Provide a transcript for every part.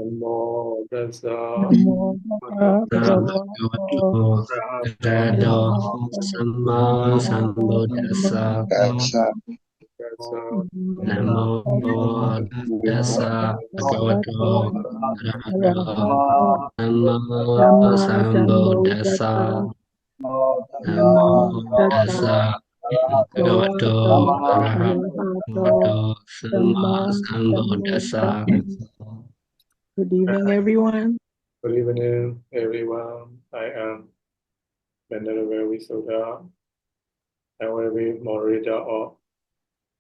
Namo tassa Namo tassa Bhagavato bhagavato Arahato Samma Sambuddhassa arahato Buddhassa. tassa Namo Tassa Bhagavato Arahato Samma Sambuddhassa Namo Tassa Bhagavato Arahato Samma Sambuddhassa. Good evening, everyone. Good evening, everyone. I am Venerable Visuddha. I will be moderator of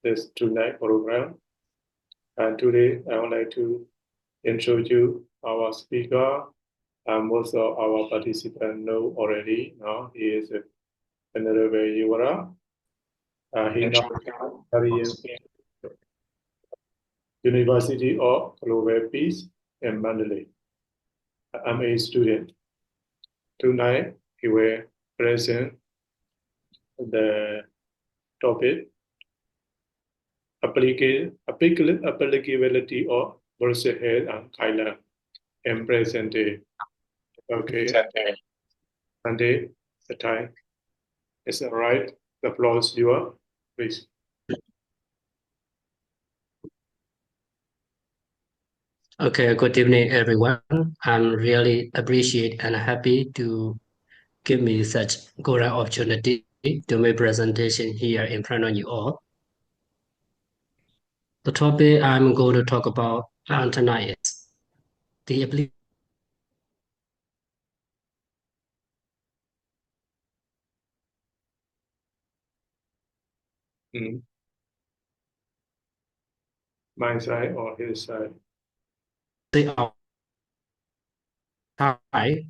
this tonight program. And today I would like to introduce our speaker. And most of our participants know already. Now he is Venerable Yuvara. He now studying University of Global Peace in Mandalay. I'm a student. Tonight he will present the topic applicability of Buddhist health and Thailand in present day. Okay, Sunday, the time is right. The floor is yours, please. Okay, good evening, everyone. I'm really appreciate and happy to give me such good opportunity to make presentation here in front of you all. The topic I'm going to talk about tonight is the ability. Mm. My side or his side? Of Thai.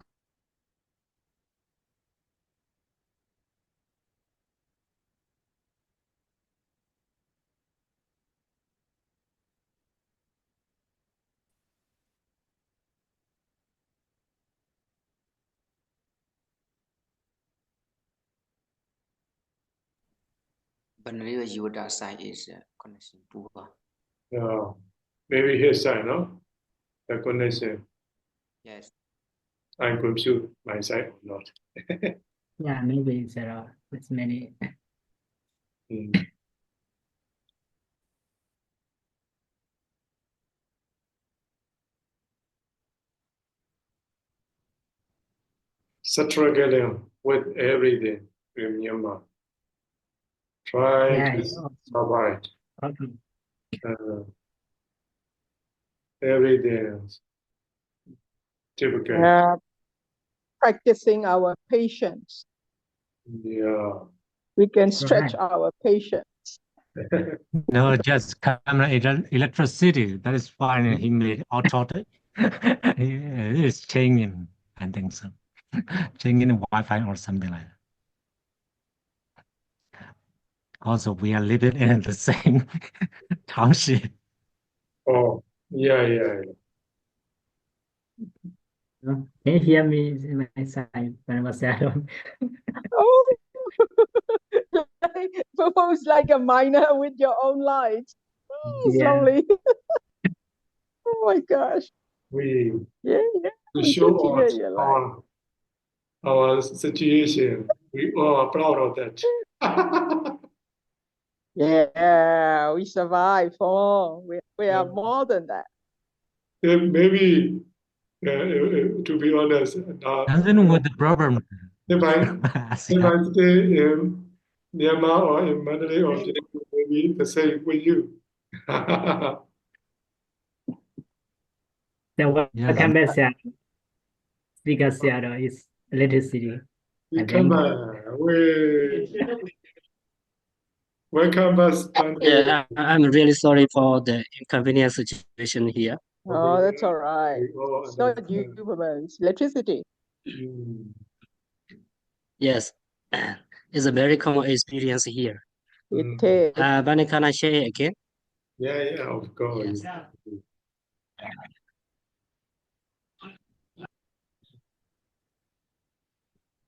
Banaleo Yoda side is connection poor. No, maybe his side, no? The connection. Yes. I'm confused, my side or not. Yeah, maybe there are with many. Mm. Struggling with everything in Myanmar. Try Yeah, to it's also survive. problem. Uh, everything difficult. Practicing our patience. Yeah. We can Right. stretch our patience. No, just camera electricity. That is fine. He made auto. It's changing. I think so. Changing the Wi-Fi or something like that. Also, we are living in the same township. Oh, yeah. Can you hear me in my side when I was there? Oh, almost like a miner with your own light. Yeah. Slowly. Oh my gosh. We Yeah, to we show can hear us your light. our situation. We all are proud of that. Yeah, we survive. Oh, we are more than that. Maybe, to be honest, Even with the problem. if I stay in Myanmar or in Mandalay or Jaipur, maybe the same with you. The Yes. welcome back speaker Seattle is electricity, We I come think. back. Welcome back, Yeah, I'm really sorry for the inconvenient situation here. Oh, that's all right. We all It's not you, understand. Baba. It's electricity. Mm. Yes, it's a very common experience here. It Mm. is. But can I share it again? Yeah, of course. Yes.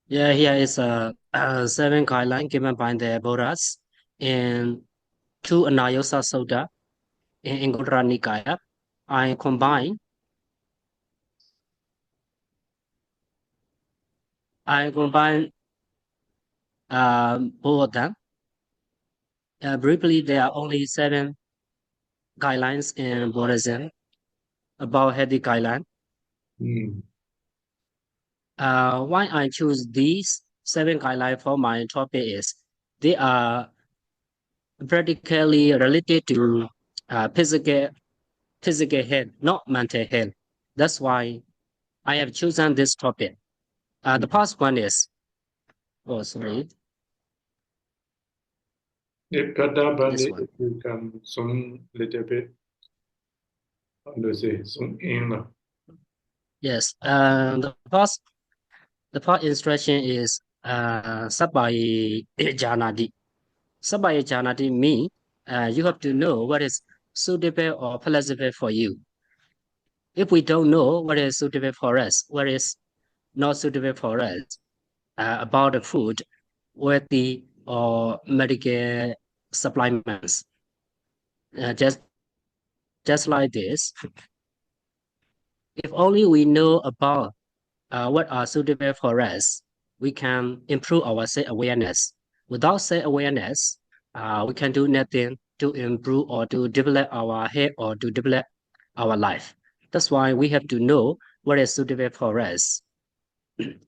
Yeah, here is seven guidelines given by the Buddhas in two Anayosa Sutta in Anguttara Nikaya. I combine I combine both of them. Briefly, there are only 7 guidelines in Buddhism about healthy guideline. Why I choose these 7 guidelines for my topic is they are practically related to physical health, not mental health. That's why I have chosen this topic. The first one is, oh, sorry. If Kata This Bani, one. if you can zoom little bit, how to say, zoom in. Yes. The first instruction is Sabbaye Janadi. Sabbaye Janadi means you have to know what is suitable or pleasurable for you. If we don't know what is suitable for us, what is not suitable for us, about the food, worthy or medical supplements, just like this. If only we know about what are suitable for us, we can improve our self-awareness. Without self-awareness, we can do nothing to improve or to develop our health or to develop our life. That's why we have to know what is suitable for us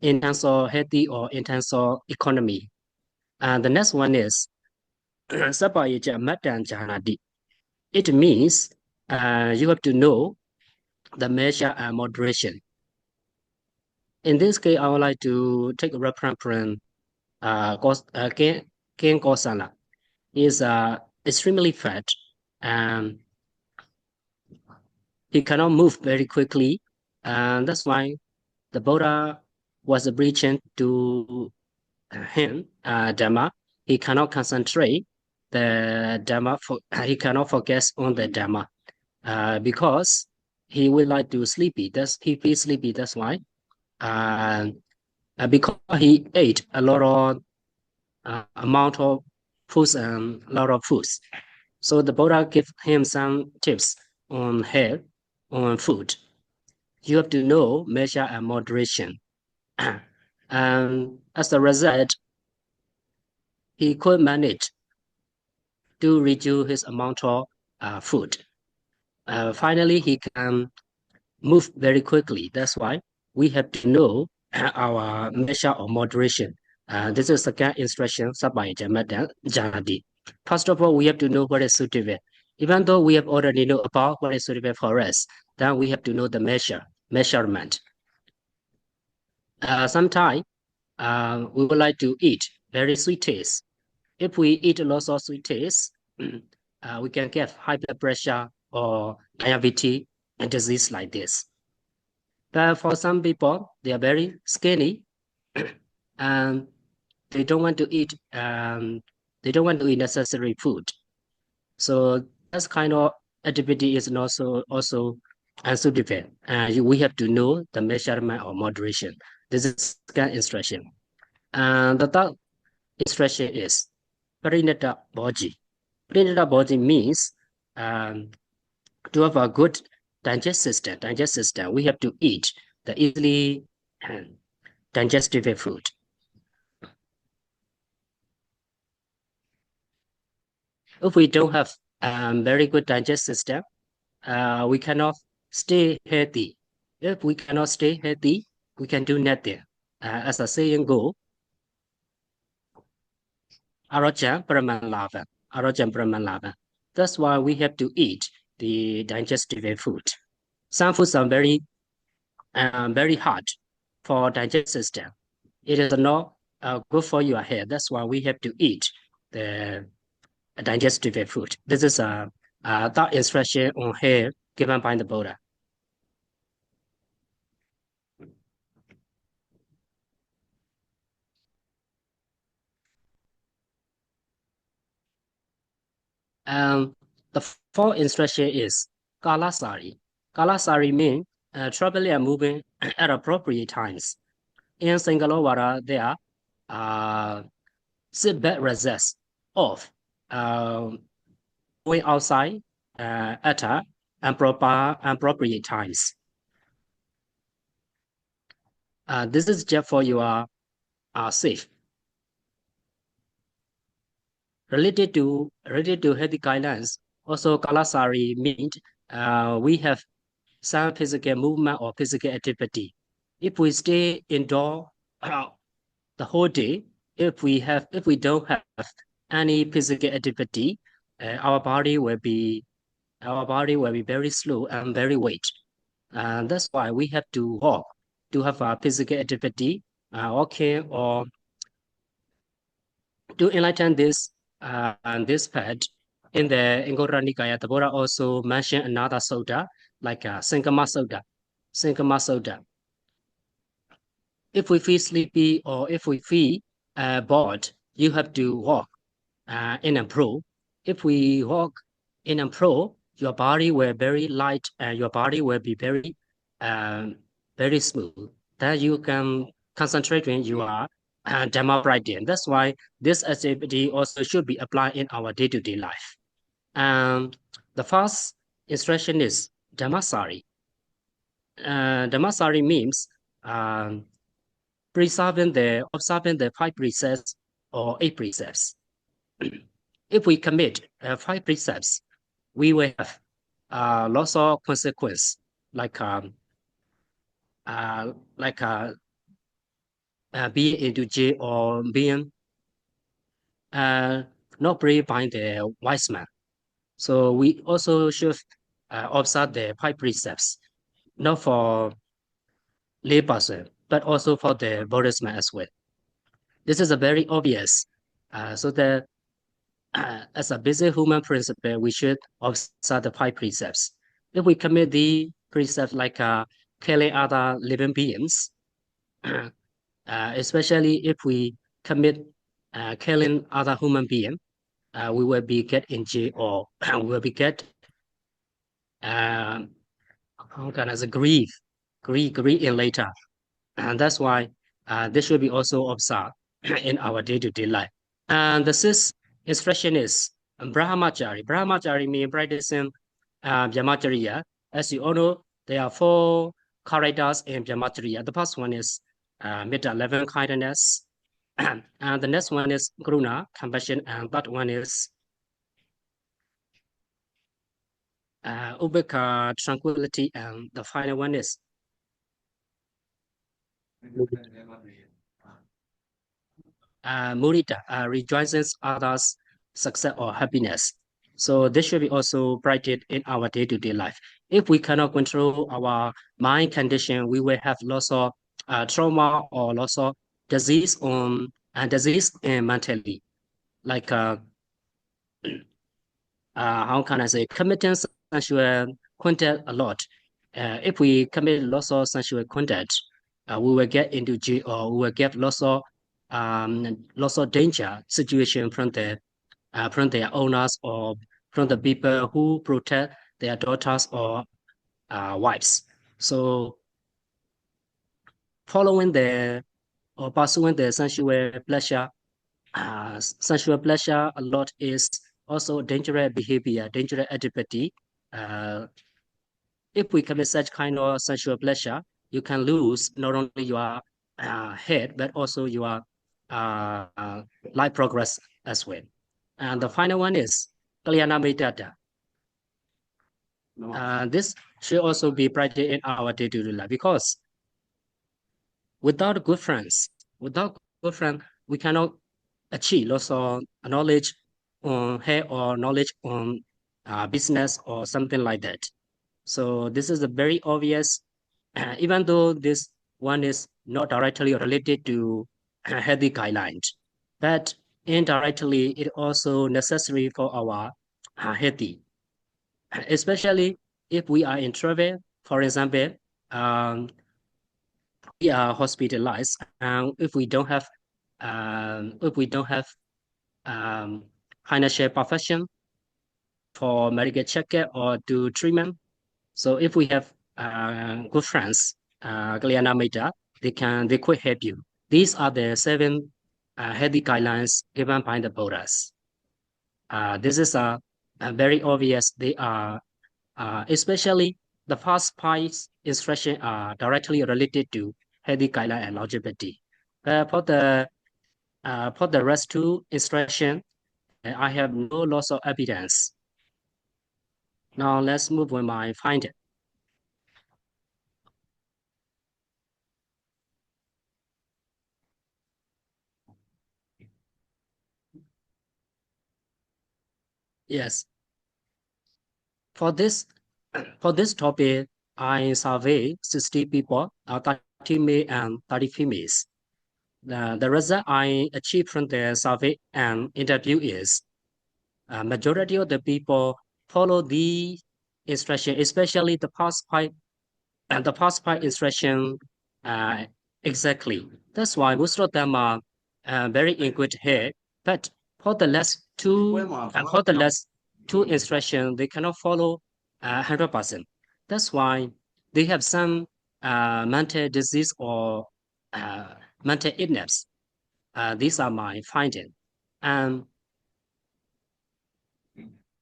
in terms of healthy or in terms of economy. And the next one is Sapayaja Matan Janadi. It means you have to know the measure and moderation. In this case, I would like to take a reference from Ken Kosala. He is extremely fat and he cannot move very quickly. And that's why the Buddha was preaching to him, Dhamma. He cannot concentrate the Dhamma, he cannot focus on the Dhamma because he would like to sleepy. He feels sleepy, that's why. Because he ate a lot of amount of foods and a lot of foods. So the Buddha gave him some tips on health, on food. You have to know measure and moderation. And as a result, he could manage to reduce his amount of food. Finally, he can move very quickly. That's why we have to know our measure of moderation. This is the second instruction set by Janadi. First of all, we have to know what is suitable. Even though we have already know about what is suitable for us, then we have to know the measurement. Sometimes we would like to eat very sweet taste. If we eat lots of sweet taste, we can get high blood pressure or diabetes and disease like this. But for some people, they are very skinny and they don't want to eat necessary food. So this kind of activity is also unsuitable. We have to know the measurement of moderation. This is second instruction. And the third instruction is Parinata Bhoji. Parinata Bhoji means to have a good digestive system, we have to eat the easily digestible food. If we don't have very good digestive system, we cannot stay healthy. If we cannot stay healthy, we can do nothing. As the saying go, Arojam Paramanlava. Arojam Paramanlava. That's why we have to eat the digestible food. Some foods are very hard for digestive system. It is not good for your health. That's why we have to eat the digestible food. This is a thought instruction on health given by the Buddha. The fourth instruction is Kalasari. Kalasari means traveling and moving at appropriate times. In Singalore, there are sit back recess off, going outside at appropriate times. This is just for your are safe. Related to healthy guidelines, also Kalasari means we have some physical movement or physical activity. If we stay indoor the whole day, if we don't have any physical activity, our body will be very slow and very weak. And that's why we have to walk to have a physical activity, walking or to enlighten this this fact. In the Anguttara Nikaya, the Buddha also mentioned another sutta like Sankama Sutta. Sankama Sutta. If we feel sleepy or if we feel bored, you have to walk in and pro. If we walk in and pro, your body will very light and your body will be very smooth. That you can concentrate when you are Dhamma practicing. That's why this activity also should be applied in our day-to-day life. The first instruction is Dhammasari. Dhammasari means observing the 5 precepts or 8 precepts. If we commit 5 precepts, we will have lots of consequence, like being into jail or being not brave by the wise man. So we also should observe the 5 precepts, not for lay person, but also for the Buddhist man as well. This is a very obvious. So that as a basic human principle, we should observe the 5 precepts. If we commit the precepts like killing other living beings, especially if we commit killing other human beings, we will be get in jail or we will be get how can I say grief in later, and that's why this should be also observed in our day-to-day life. And the sixth instruction is brahmachari. Brahmachari means practicing brahmacharya. As you all know, there are 4 characters in brahmacharya. The first one is metta, loving kindness, and the next one is karuna, compassion, and that one is ubeka, tranquility, and the final one is mudita, rejoices others' success or happiness. So this should be also practiced in our day-to-day life. If we cannot control our mind condition, we will have lots of trauma or lots of disease mentally, like how can I say, committing sensual contact a lot. If we commit lots of sensual contact, we will get into jail or we will get lots of danger situation from their owners or from the people who protect their daughters or wives. So following or pursuing the sensual pleasure a lot is also dangerous behavior, dangerous activity. If we commit such kind of sensual pleasure, you can lose not only your head, but also your life progress as well. And the final one is Kalyana Medata. This should also be practiced in our day-to-day life because without good friends, we cannot achieve lots of knowledge on head or knowledge on business or something like that. So this is a very obvious, even though this one is not directly related to healthy guidelines, but indirectly it also necessary for our healthy, especially if we are in travel. For example, we are hospitalized, and if we don't have financial profession for medical checkup or do treatment. So if we have good friends, Kalyana Mitra, they could help you. These are the 7 healthy guidelines given by the Buddhas. This is a very obvious. They are especially the first 5 instructions are directly related to healthy guideline and longevity. For the rest two instruction, I have no loss of evidence. Now let's move with my finding. Yes. For this topic, I surveyed 60 people, 30 male and 30 females. The result I achieved from the survey and interview is majority of the people follow the instruction, especially the past five and the past five instruction exactly. That's why most of them are very in good head. But for the last two instruction, they cannot follow 100%. That's why they have some mental disease or mental illness. These are my findings.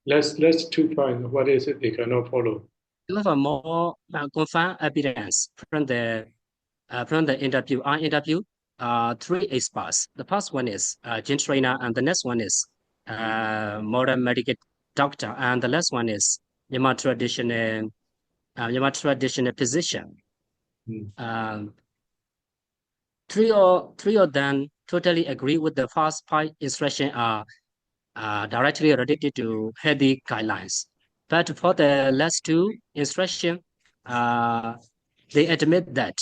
Let's to find what is it they cannot follow. You have a more confirmed evidence from the interview. I interview three experts. The first one is gym trainer, and the next one is modern medical doctor, and the last one is Myanmar traditional physician. Mm. Three of them totally agree with the first five instruction are directly related to healthy guidelines. But for the last two instruction, they admit that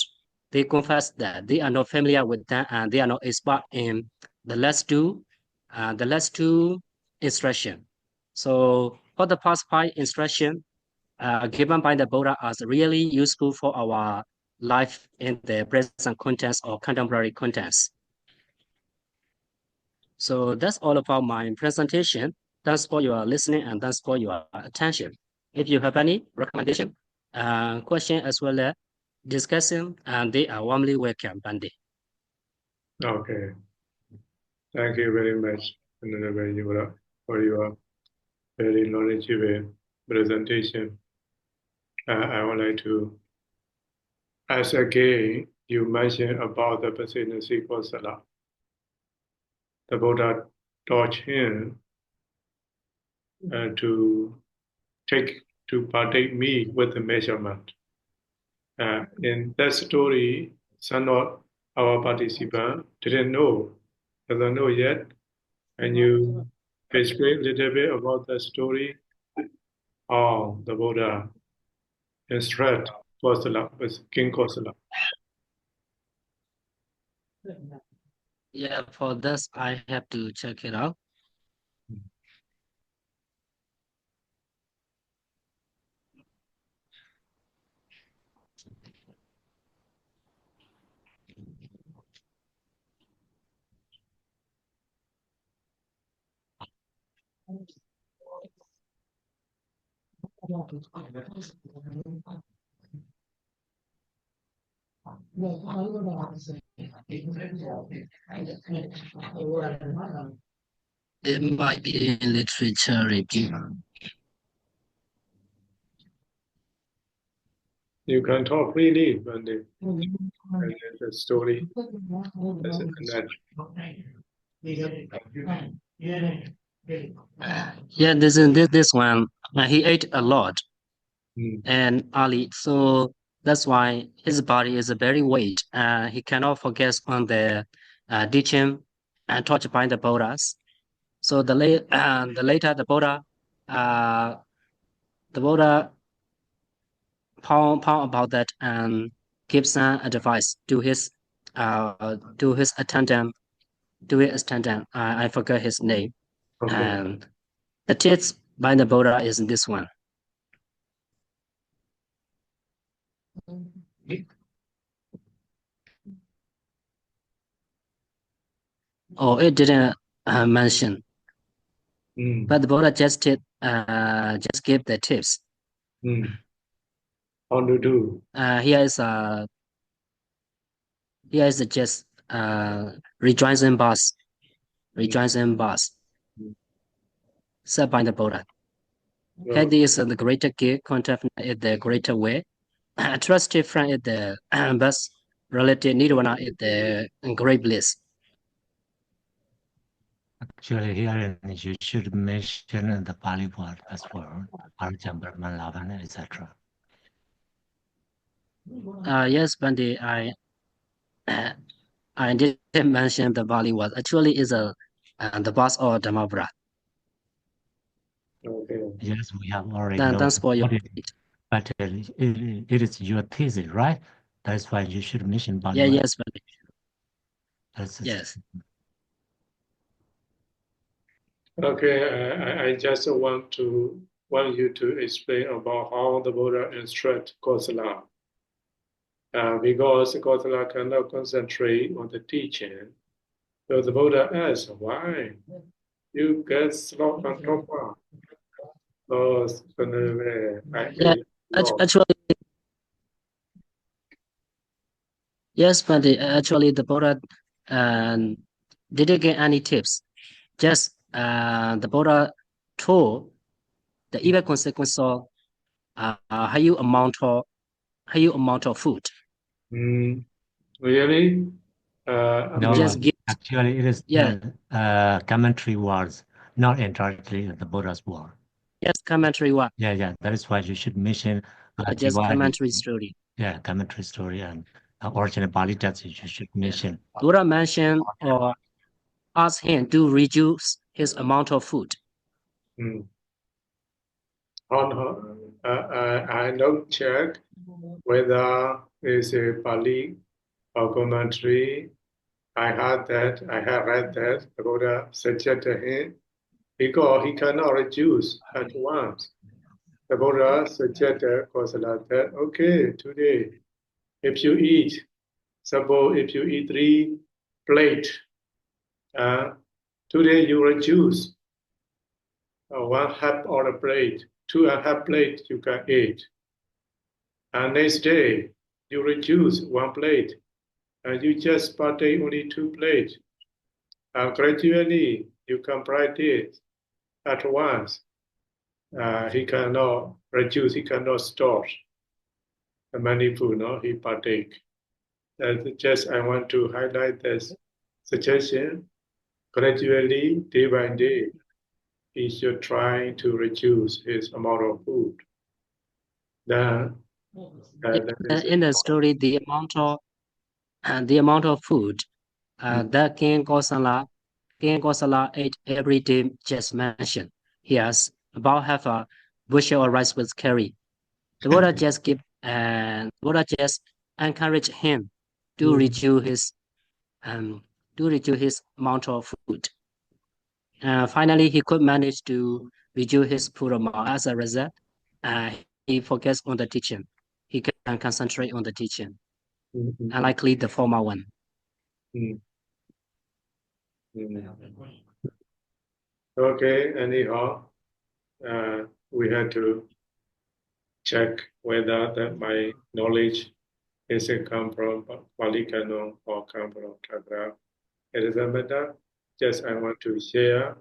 they confess that they are not familiar with that and they are not expert in the last two instruction. So for the past five instruction given by the Buddha are really useful for our life in the present context or contemporary context. So that's all about my presentation. Thanks for your listening and thanks for your attention. If you have any recommendation, question as well as discussion, and they are warmly welcome, Bandi. Okay. Thank you very much, Honorable, for your very knowledgeable presentation. I would like to ask again, you mentioned about the presidency Kosala. The Buddha taught him to partake meat with the measurement. In that story, some of our participants doesn't know yet. And you explain a little bit about the story of the Buddha instruct Kosala with King Kosala. Yeah, for this, I have to check it out. It might be in literature review. You can talk freely when the story is Yeah, this one. He ate a lot Mm. and early, so that's why his body is very weak. He cannot focus on the teaching and taught by the Buddhas. So the later uh, the Buddha found about that and gives some advice to his attendant. I forgot his name. Okay. And the text by the Buddha is this one. Oh, it didn't mention, but the Buddha just gave the tips. How to do? Here is just rejoicing bus, said by the Buddha. Healthy is the greater gift, contempt is the greater way. Trusted friend is the best related nirvana is the great bliss. Actually, here you should mention the Pali word as well, Arjambarman, etc. Yes, Bandi, I didn't mention the Bali word. Actually, is the boss or Dhamma. Okay. Yes, we have already Then known thanks for your about it, but it is your thesis, right? That's why you should mention Bali yeah, word. yes, Bandi. That's Yes. Okay, I just want you to explain about how the Buddha instruct Kosala. Because Kosala cannot concentrate on the teaching. So the Buddha asks, why? You get slow on top of. Oh, Yeah, actually, yes, Bandi. Actually, the Buddha didn't get any tips. Just the Buddha told the evil consequence of higher amount of food. Really? no, Just give actually, it is the commentary words, not entirely the Buddha's word. yes commentary what? Yeah, that is why you should mention Just commentary story. Yeah, commentary story and original Pali text you should mention. Buddha mentioned or asked him to reduce his amount of food. I don't check whether it's a Pali or commentary. I had read that the Buddha suggested him because he cannot reduce at once. The Buddha suggested Kosala that, okay, today, if you eat, suppose if you eat 3 plates, today you reduce 1/2 of the plate, 2.5 plates you can eat. And next day, you reduce 1 plate, and you just partake only 2 plates. Gradually, you can practice at once. He cannot reduce, he cannot store the many food, no, he partake. Just I want to highlight this suggestion. Gradually, day by day, he should try to reduce his amount of food. Then, in the story, the amount of food that King Kosala ate every day just mentioned. He has about half a bushel of rice with curry. The Buddha just encouraged him to reduce his amount of food. Finally, he could manage to reduce his food amount. As a result, he focused on the teaching. He can concentrate on the teaching, unlikely the former one. Okay, anyhow, we had to check whether that my knowledge is it come from Pali Canon or come from Tavagu. It doesn't matter. Just I want to share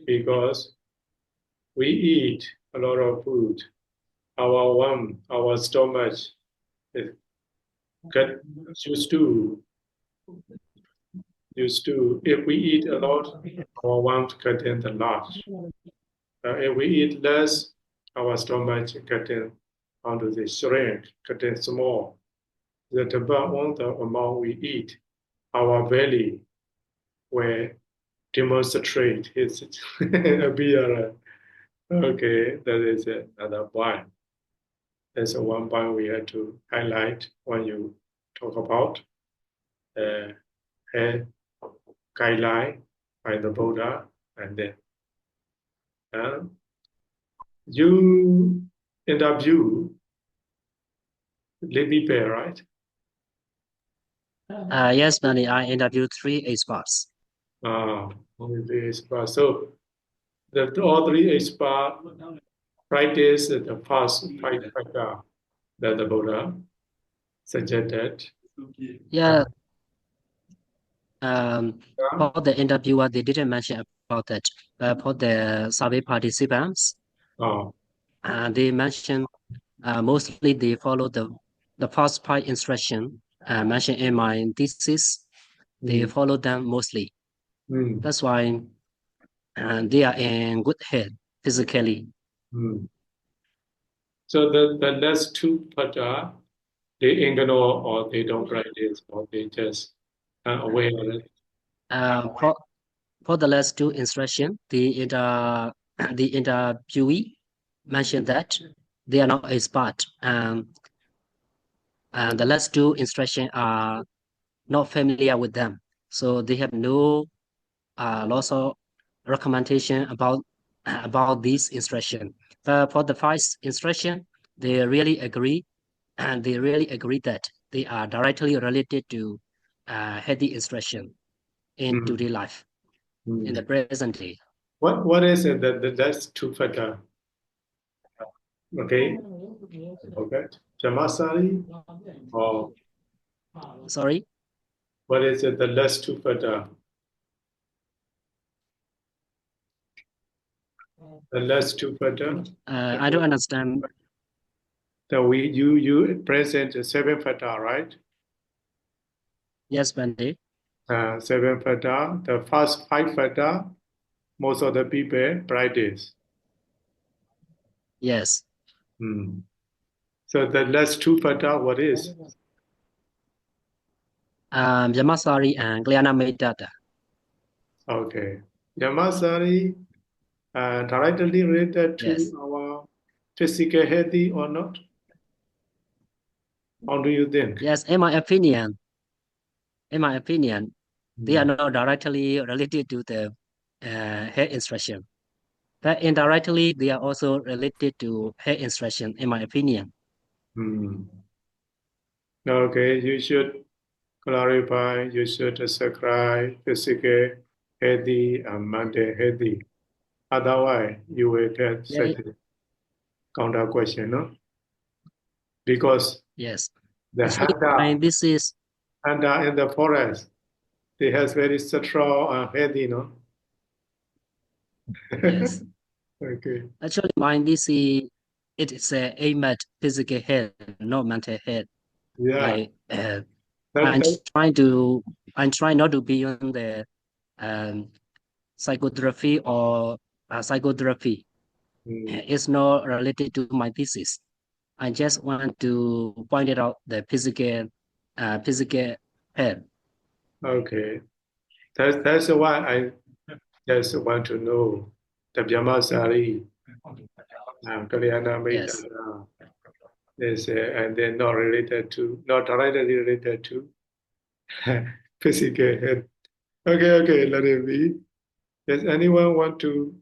because we eat a lot of food. Our stomach is get used to. If we eat a lot, our worms getting large. If we eat less, our stomach getting onto the shrink, getting small. That about on the amount we eat, our belly will demonstrate its appearance. Okay, that is another point. That's one point we had to highlight when you talk about head guideline by the Buddha, and then you interview Libby Bear, right? Yes, Manny, I interviewed 3 experts. Only 3 experts. So all 3 experts practice the past practice that the Buddha suggested. Yeah. For the interviewer, they didn't mention about that. For the survey participants, they mentioned mostly they follow the first part instruction mentioned in my thesis, they follow them mostly. That's why they are in good health physically. So the last two pada, they ignore or they don't practice or they just are aware of it. For the last two instruction, the interviewee mentioned that they are not expert. And the last two instruction are not familiar with them, so they have no lots of recommendation about this instruction. But for the first instruction, they really agree, and they really agree that they are directly related to healthy instruction in today life, in the present day. What is it that that's two pada? Okay. Okay. Jamasari or Sorry? what is it the last two pada? The last two pada? I don't understand. That you present seven pada, right? Yes, Bande. Seven pada. The first five pada, most of the people practice. Yes. So the last two pada, what is? Yamasari and Gliana Medata. Okay. Yamasari directly related to Yes. our physical healthy or not? How do you think? Yes, in my opinion, they are not directly related to the head instruction, but indirectly they are also related to head instruction, in my opinion. Okay, you should clarify, you should describe physical healthy and mental healthy. Otherwise, you will get certain counter question, no? Because Yes. the Actually, this is hunter in the forest, they has very strong and healthy, no? yes. Okay. Actually, mine this is it is aimed at physical health, not mental health. Yeah. Like That- I'm trying not to be on the psychotherapy or psychotherapy. It's not related to my thesis. I just want to point it out the physical health. Okay. That's why I just want to know the Brahmasari and Kalyana Yes. Medana is and they're not related to, not directly related to physical health. Okay, let it be. Does anyone want to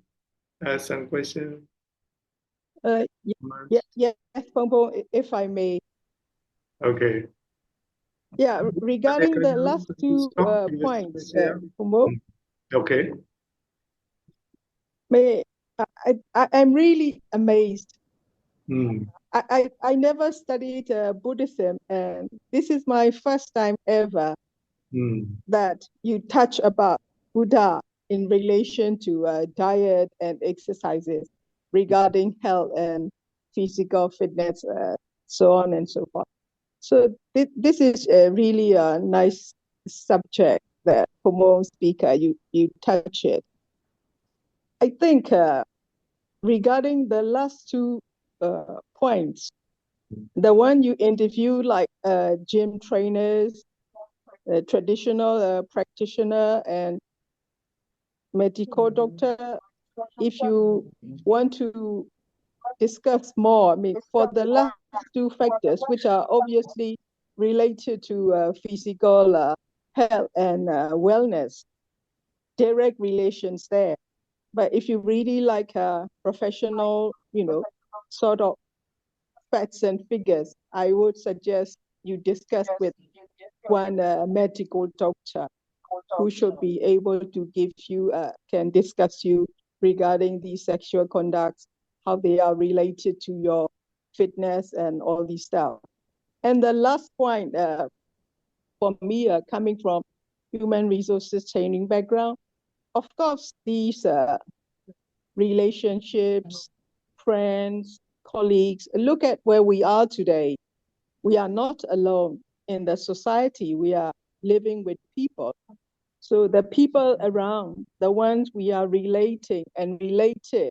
ask some question? Yes, Pompo, if I may. Okay. Yeah, regarding the last two points, Pompo. Okay. I'm really amazed. I never studied Buddhism, and this is my first time ever that you touch about Buddha in relation to diet and exercises regarding health and physical fitness, so on and so forth. So this is really a nice subject that Pompo speaker, you touch it. I think regarding the last two points, the one you interview like gym trainers, traditional practitioner, and medical doctor, if you want to discuss more, I mean, for the last two factors, which are obviously related to physical health and wellness, direct relations there. But if you really like a professional, sort of facts and figures, I would suggest you discuss with one medical doctor who should be able to give you, can discuss you regarding the sexual conducts, how they are related to your fitness and all these stuff. And the last point for me, coming from human resources training background, of course, these relationships, friends, colleagues, look at where we are today. We are not alone in the society. We are living with people. So the people around, the ones we are relating and related,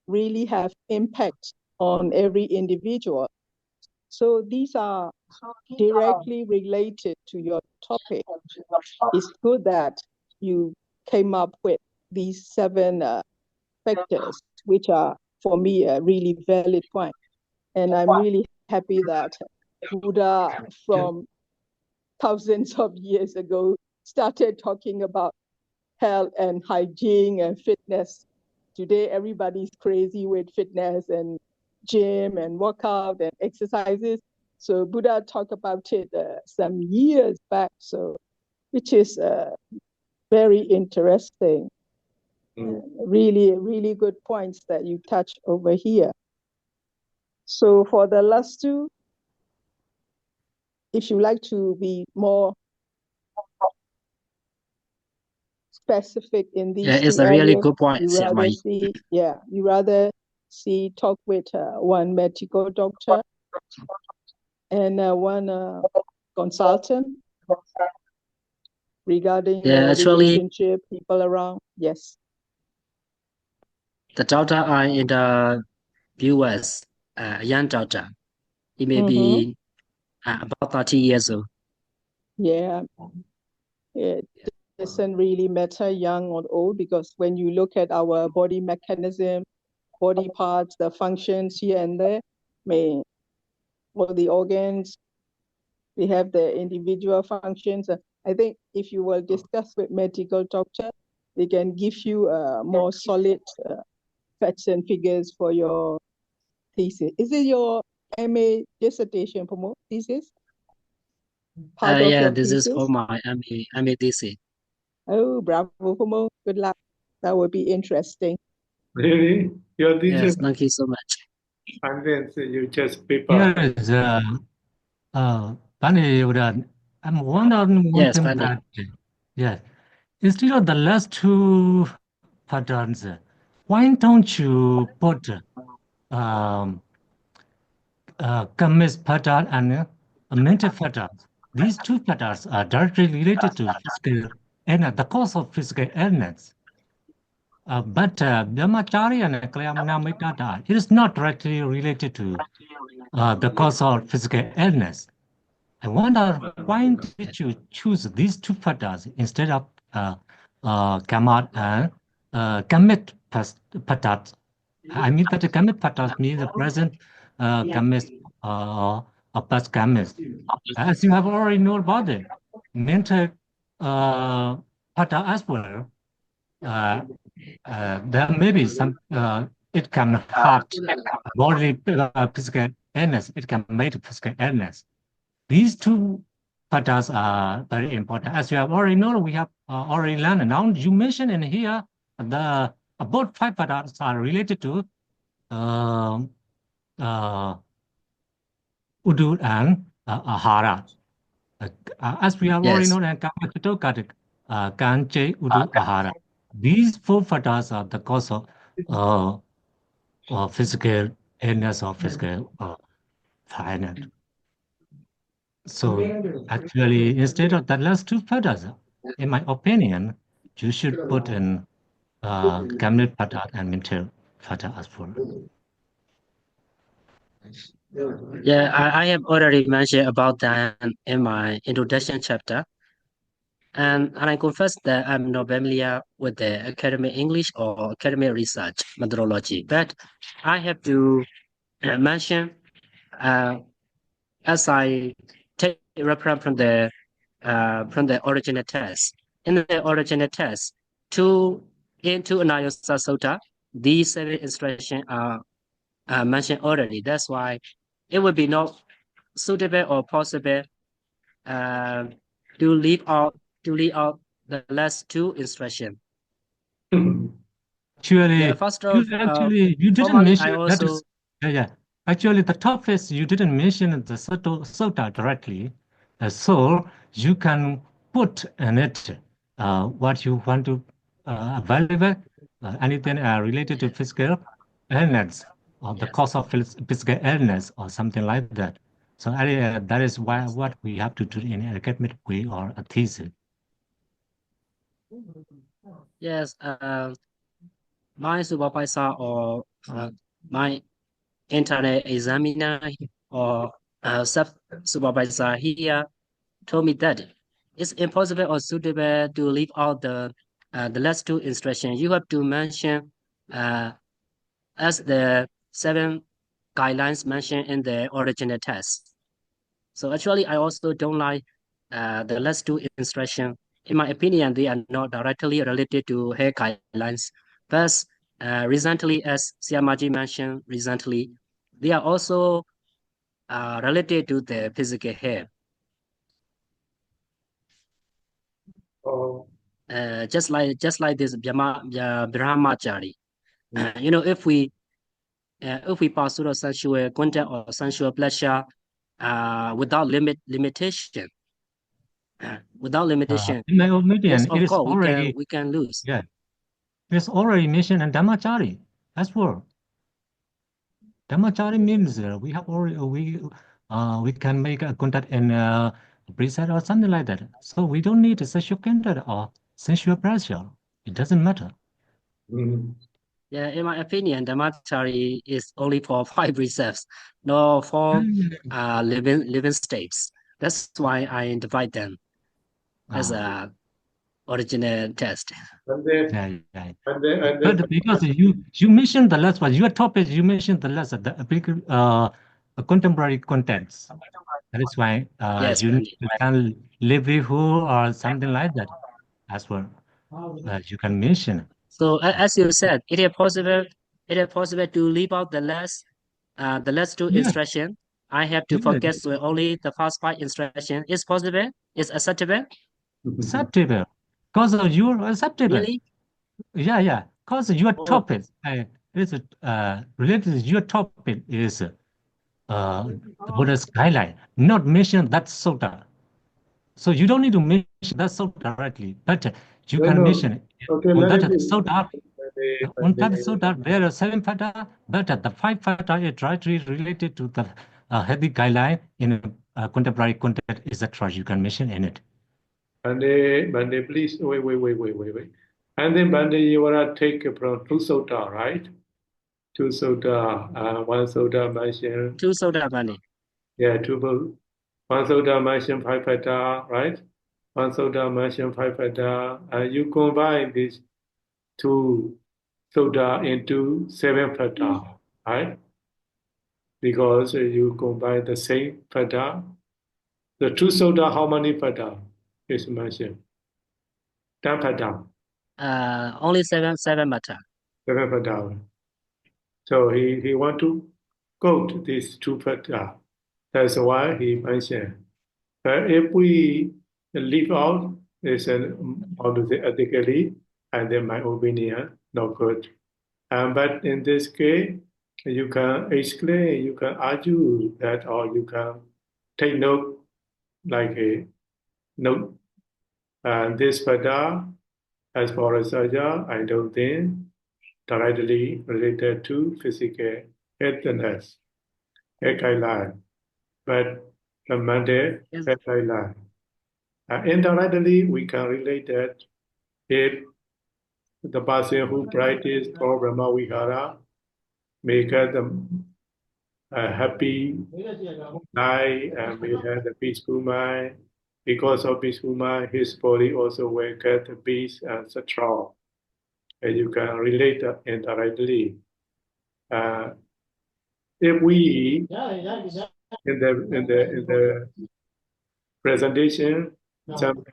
really have impact on every individual. So these are directly related to your topic. It's good that you came up with these 7 factors, which are, for me, a really valid point. And I'm really happy that Buddha from thousands of years ago started talking about health and hygiene and fitness. Today, everybody's crazy with fitness and gym and workout and exercises. So Buddha talked about it some years back, so which is very interesting. Really, really good points that you touched over here. So for the last 2, if you like to be more specific in these 2 it's a really areas, good point. you rather see talk with one medical doctor and one consultant regarding your Actually, relationship, people around. Yes. the doctor are in the US, a young doctor. He may be about 30 years old. Yeah. It doesn't really matter young or old, because when you look at our body mechanism, body parts, the functions here and there, all the organs, we have the individual functions. I think if you will discuss with medical doctor, they can give you more solid facts and figures for your thesis. Is it your MA dissertation, Promo, thesis? Part of your This is thesis? for my MA thesis. Oh, bravo, Promo. Good luck. That would be interesting. Really? Your thesis? Yes, thank you so much. And then you just prepare. Here is Bunny, I'm wondering one Yes, thing Bunny. that, yes, instead of the last 2 patterns, why don't you put Kamis pattern and mental patterns? These 2 patterns are directly related to physical illness, the cause of physical illness. But Brahmacharya and Klayamnamikata, it is not directly related to the cause of physical illness. I wonder, why did you choose these 2 patterns instead of Kamat and Kamit patterns? I mean that the Kamit patterns means the present Kamit or past Kamit. As you have already known about it, mental pattern as well. There may be some, it can hurt bodily physical illness, it can make physical illness. These 2 patterns are very important. As you have already known, we have already learned. Now you mentioned in here, about 5 patterns are related to Udu and Ahara. As we have already Yes. known, and Kanche, Udu, Ahara. These 4 patterns are the cause of physical illness or physical finance. So actually, instead of the last 2 patterns, in my opinion, you should put in Kamil pattern and mental pattern as well. Yeah, I have already mentioned about that in my introduction chapter. And I confess that I'm not familiar with the academic English or academic research methodology, but I have to mention, as I take reference from the original text. In the original text, into Anayasa Sutta, these 7 instructions are mentioned already. That's why it would be not suitable or possible uh, to leave out the last 2 instructions. Actually, First off, you didn't formally, mention I that also is, yeah. Actually, the top is you didn't mention the Sutta directly, so you can put in it what you want to available, anything related to physical illness or the cause of physical illness or something like that. So that is why what we have to do in an academic way or a thesis. Yes, my supervisor or my internet examiner or sub-supervisor here told me that it's impossible or suitable to leave out the last two instructions. You have to mention as the 7 guidelines mentioned in the original test. So actually, I also don't like the last two instructions. In my opinion, they are not directly related to hair guidelines. But recently, as Siamaji mentioned recently, they are also related to the physical hair. Oh. Just like this Brahmachari. If we pursue sensual content or sensual pleasure without limitation, In my opinion, yes, it of is course already we can lose. Yeah, it's already mentioned in Dhammachari as well. Dhammachari means we have already we can make a contact in preset or something like that. So we don't need a sexual contact or sensual pressure. It doesn't matter. Yeah, in my opinion, the Dhammachari is only for 5 precepts, not for living states. That's why I divide them as a original test. And then, Yeah. and then, But because you mentioned the last one, your topic you mentioned the last the contemporary contents. That is why Yes, you Pandit. can livelihood or something like that as well. You can mention. So as you said, it is possible to leave out the last two Yeah, instructions. I have to yeah, focus on only the first 5 instructions. Is possible? Is acceptable? acceptable. Because you're acceptable. Really? Yeah. Because your Oh, topic is related to your topic is the Buddha's guideline, not mention that sutta. So you don't need to mention that sutta directly, but you no, can no. mention it. Okay, On let that it be. sutta, on that Pandey. sutta, there are 7 pata, but the 5 pata is directly related to the healthy guideline in contemporary content, etc. You can mention in it. Pandey, please, wait. And then Pandey, you wanna take from two sota, right? Two sota, one sota mention. 2 soda Pandit. Yeah, one sota mention 5 pata, right? One sota mention 5 pata, and you combine these two sota into 7 pata, right? Because you combine the same pata. The two sota, how many pata is mentioned? 10 pata. Only 7 matter. 7 pata. So he want to quote these two pata. That's why he mentioned. But if we leave out this, how to say, ethically, and then my opinion, not good. But in this case, you can explain, you can argue that, or you can take note, like a note. And this pada, as far as I don't think directly related to physical healthiness, health guideline, but the mandate Yes. health guideline. Indirectly, we can relate that if the person who practice or Brahma Vihara may get a happy life and may have a peaceful mind. Because of peaceful mind, his body also will get peace and strong. And you can relate that indirectly. If we in the presentation, some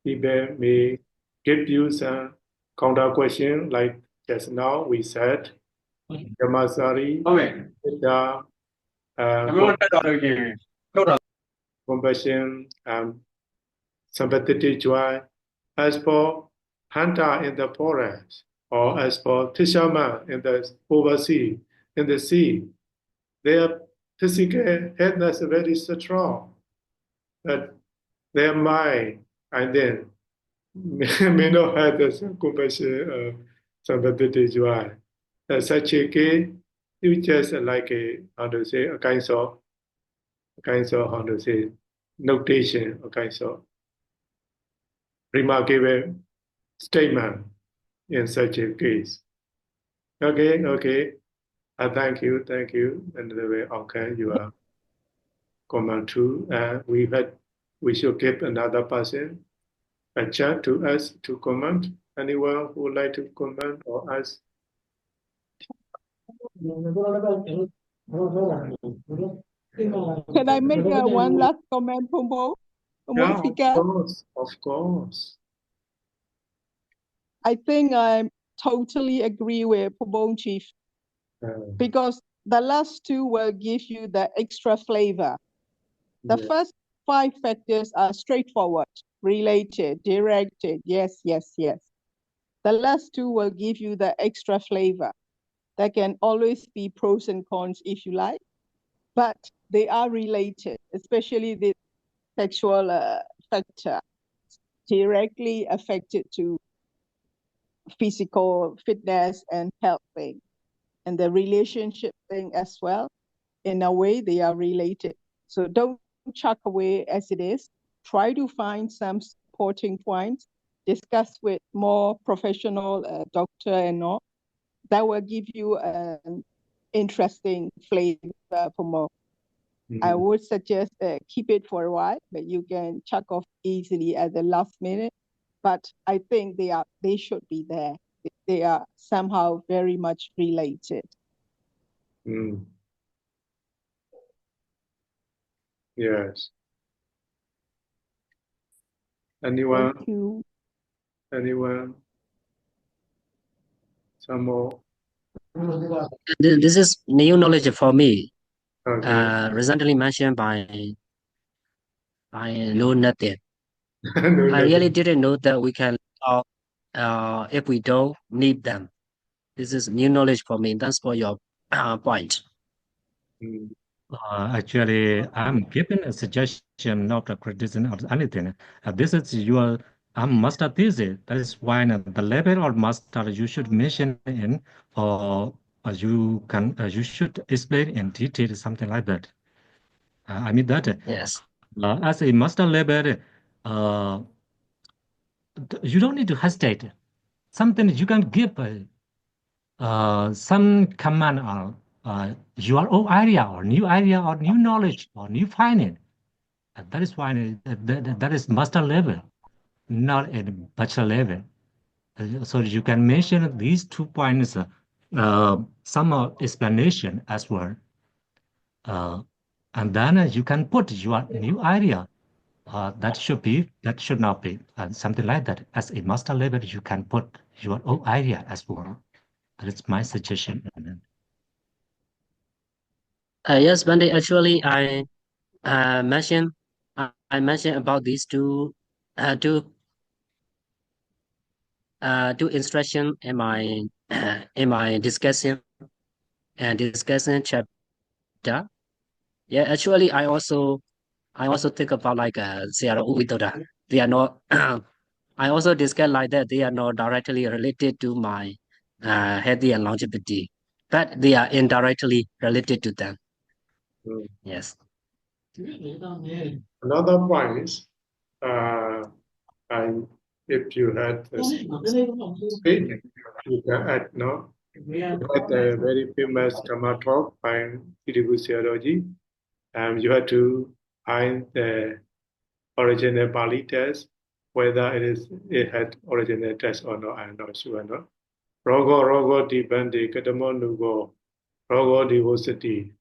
people may give you some counter question like just now we said, Yamasari, the compassion, sympathetic joy. As for hunter in the forest, or as for fisherman in the oversea, in the sea, their physical health is very strong, but their mind and then may not have the compassion, sympathetic joy. Such a case, you just like a, how to say, a kind of kinds of, how to say, notation, or kinds of remarkable statement in such a case. Okay. Thank you. And the way, okay, you are comment too. We should give another person a chance to us to comment. Anyone who would like to comment or ask? Can I make one last comment, Pombo? Yeah, of course. I think I totally agree with Pombo Chief, because the last two will give you the extra flavor. The first 5 factors are straightforward, related, directed, yes. The last two will give you the extra flavor. There can always be pros and cons if you like, but they are related, especially the sexual factor, directly affected to physical fitness and health thing, and the relationship thing as well. In a way, they are related. So don't chuck away as it is. Try to find some supporting points, discuss with more professional doctor and all. That will give you an interesting flavor for more. I would suggest keep it for a while, but you can chuck off easily at the last minute. But I think they should be there. They are somehow very much related. Yes. Anyone? Thank you. Anyone? Some more? This is new knowledge for me. Okay. Recently mentioned by Know Nothing. No, I really didn't know that we can talk if we don't need them. This is new knowledge for me. That's for your point. Actually, I'm giving a suggestion, not a criticism or anything. This is your master thesis. That is why the level of master you should mention in, or you should explain in detail something like that. I mean that. Yes. As a master level, you don't need to hesitate. Something you can give some command or your own idea or new knowledge or new finding. That is why that is master level, not at bachelor level. So you can mention these 2 points, some explanation as well. And then you can put your new idea. That should not be something like that. As a master level, you can put your own idea as well. That is my suggestion. Yes, Bande, actually, mentioned I mentioned about these two instruction in my in my discussion chapter. Yeah, actually, I also think about like CRO Vitoda. They are not. I also discuss like that. They are not directly related to my healthy and longevity, but they are indirectly related to them. Yes. Another point is, and if you had speak, you can add, no? We had a very famous Dhamma talk by Tavagu theology, and you had to find the original Pali text, whether it had original text or not. I'm not sure. No. Rogo di bande kadamo nugo. Rogo di vosati.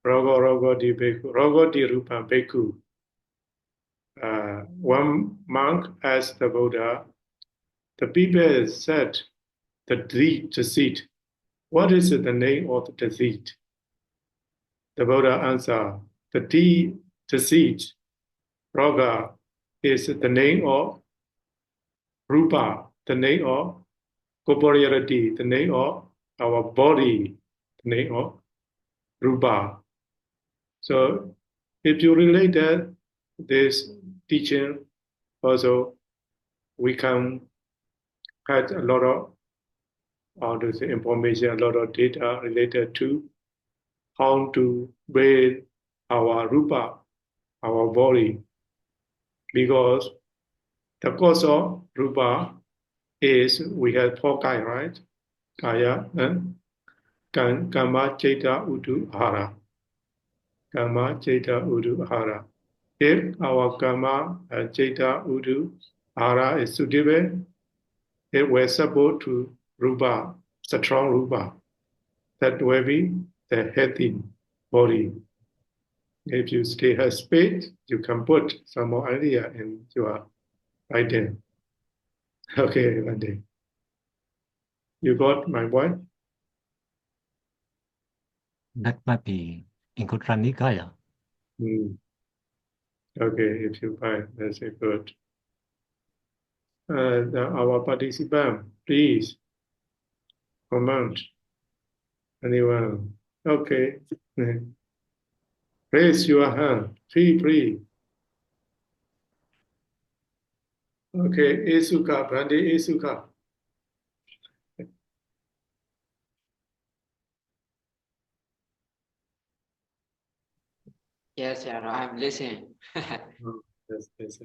Rogo di beku. Rogo di rupa beku. One monk asked the Buddha, the people said the deceit. What is the name of the deceit? The Buddha answered, the deceit, Raga, is the name of Rupa, the name of corporeality, the name of our body, the name of Rupa. So if you relate that, this teaching also, we can have a lot of information, a lot of data related to how to breathe, our rupa, our body, because the cause of rupa is we have four kaya, right? Kaya and Kama, Cheta, Udu, Hara. Kama, Cheta, Udu, Hara. If our Kama, Cheta, Udu, Hara is suitable, it will support to rupa, strong rupa. That will be the healthy body. If you still have space, you can put some more idea in your idea. Okay, one day. You got my point? That might be in Nikaya. Okay, if you find that's a good. Our participant, please comment. Anyone? Okay. Raise your hand. Free. Okay, Isuka, Brandy Isuka. Yes, yeah, I'm listening. Yes.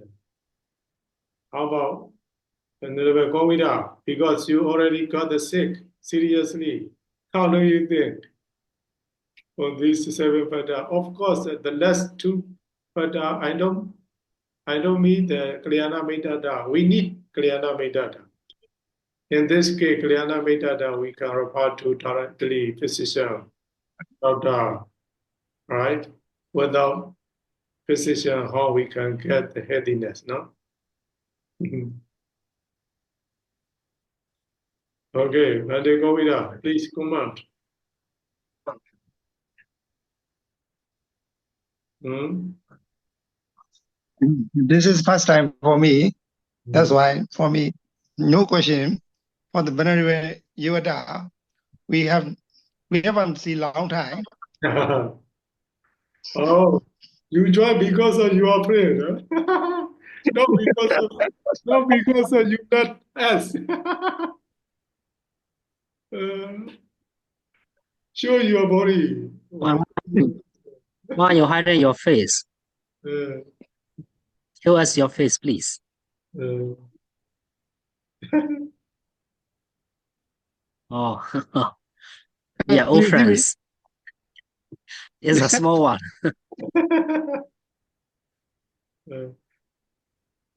How about Venerable Govida? Because you already got the sick, seriously. How do you think on these seven pada? Of course, the last two pada, I don't mean the Kalyana Metadata. We need Kalyana Metadata. In this case, Kalyana Metadata, we can refer to directly physician, doctor, right? Without physician, how we can get the headiness, no? Okay, Vande Govida, please comment. This is first time for me. That's why for me, no question. For the Venerable Yuvada, we haven't seen long time. Oh, you join because of your friend, huh? Not because of you not us. Show your body. Why you hiding your face? Uh, Show us your face, please. uh, Oh, yeah, old friends. It's a small one.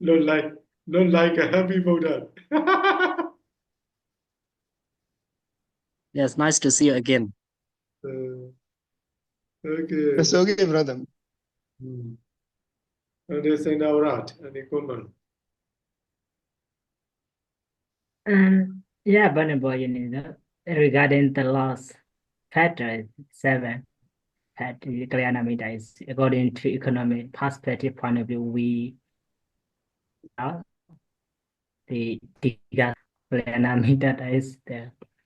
Not like a happy Buddha. Yes, nice to see you again. Okay. It's okay, brother. Understand our right. Any comment? Yeah, Venerable, regarding the loss factor 7, that Kalyanamita is according to economic perspective point of view, we are the Kalyanamita is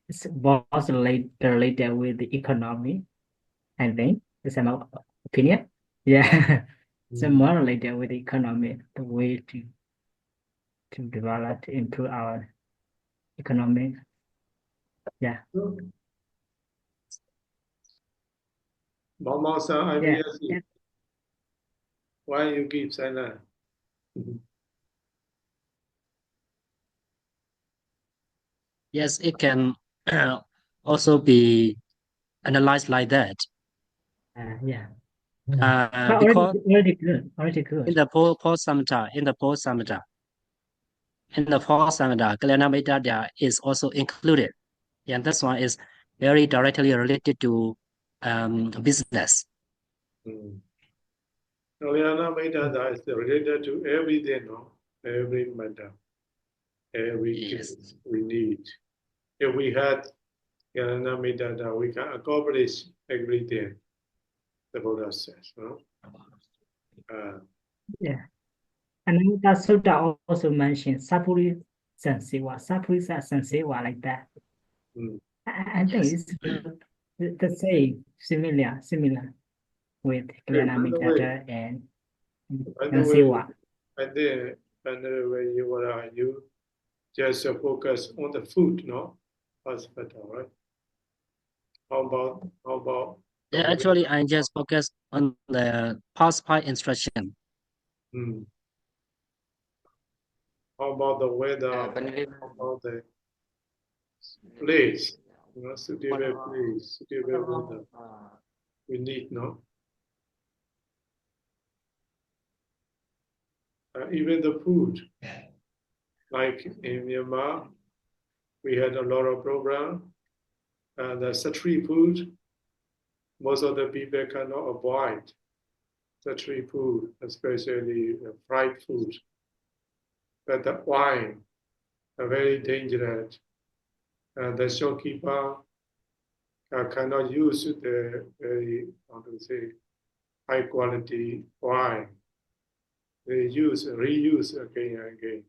it's was related with the economy, I think. It's my opinion. Yeah. It's more related with the economy, the way to develop, to improve our economic. Yeah. Mama san Yeah. IBS. Why you keep silent? Yes, it can also be analyzed like that. Yeah. Because already good. in the post samatha, Kalyanamita there is also included. And this one is very directly related to business. Kalyana Metadata is related to everything, no? Every matter, every case we need. If we had Kalyana Metadata, we can accomplish everything the Buddha says, no? Yeah. And that Sutta also mentioned Sapuri Sansewa like that. I think it's the same, similar with Kalyanamita and Sansewa. And then, when you just focus on the food, no? That's better, right? How about Yeah, actually, I just focus on the past part instruction. How about the weather? How about the place? Suitable place, suitable weather. We need, no? Even the food. Like in Myanmar, we had a lot of program. The street food, most of the people cannot avoid street food, especially fried food. But the wine are very dangerous. The shopkeeper cannot use the very, how to say, high quality wine. They reuse again and again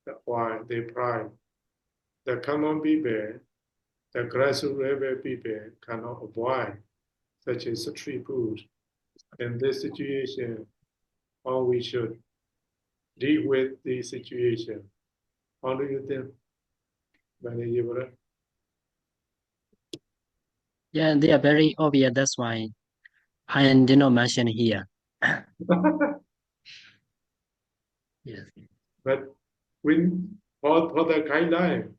the wine they prime. The common people, the grassroots level people cannot avoid such a street food. In this situation, how we should deal with the situation. How do you think, Manager? Yeah, they are very obvious. That's why I did not mention here. Yes. But when for the guideline,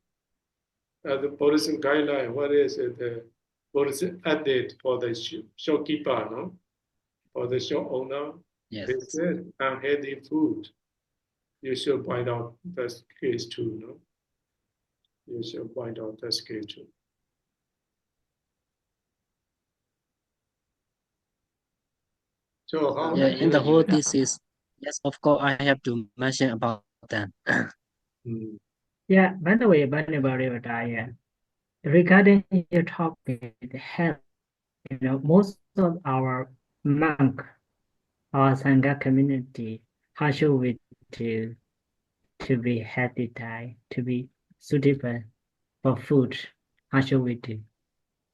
the policy guideline, what is it? The policy update for the shopkeeper, no? For the shop owner, Yes. they said unhealthy food. You should point out that case too, no? You should point out that case too. So how? Yeah, in the whole thesis, yes, of course, I have to mention about that. Yeah, by the way, Revata, regarding your topic, health, most of our monk or Sangha community, how should we do to be healthy diet, to be suitable for food? How should we do?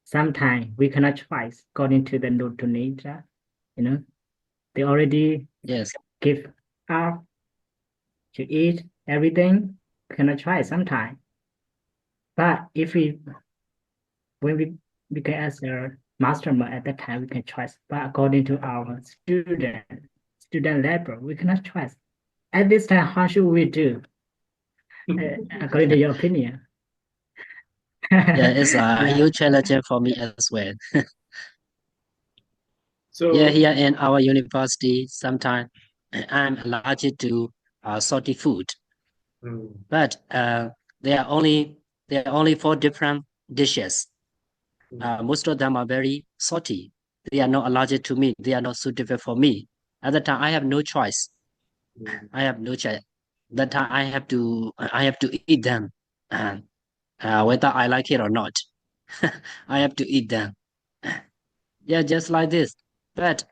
Sometimes we cannot choose according to the nature, they already Yes. give up to eat everything, cannot try sometimes. But if when we became as a master at that time, we can choose. But according to our student level, we cannot choose. At this time, how should we do? According to your opinion? Yeah, it's a huge challenge for me as well. So yeah, here in our university, sometimes I'm allergic to salty food. But there are only 4 different dishes. Most of them are very salty. They are not allergic to me. They are not suitable for me. At that time, I have no choice. I have no choice. That time, I have to eat them, whether I like it or not. I have to eat them. Yeah, just like this. But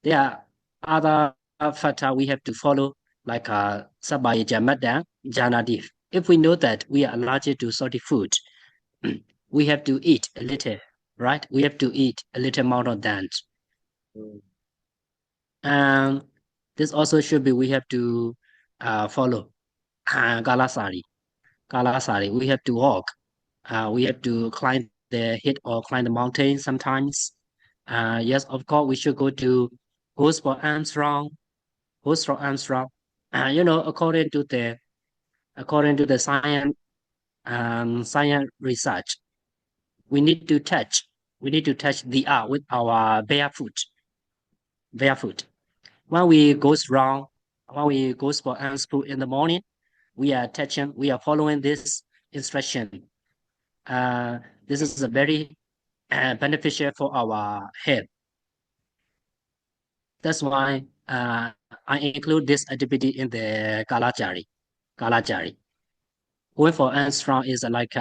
there are other factors we have to follow, like Sabaya Jamada, Janadif. If we know that we are allergic to salty food, we have to eat a little, right? We have to eat a little amount of that. This also should be, we have to follow Galasari. Galasari, we have to walk. We have to climb the hill or climb the mountain sometimes. Yes, of course, we should go to Host for Armstrong. According to the science research, we need to touch the earth with our barefoot. When we goes for Armstrong in the morning, we are following this instruction. This is a very beneficial for our health. That's why I include this activity in the Kalachari. Going for Armstrong is like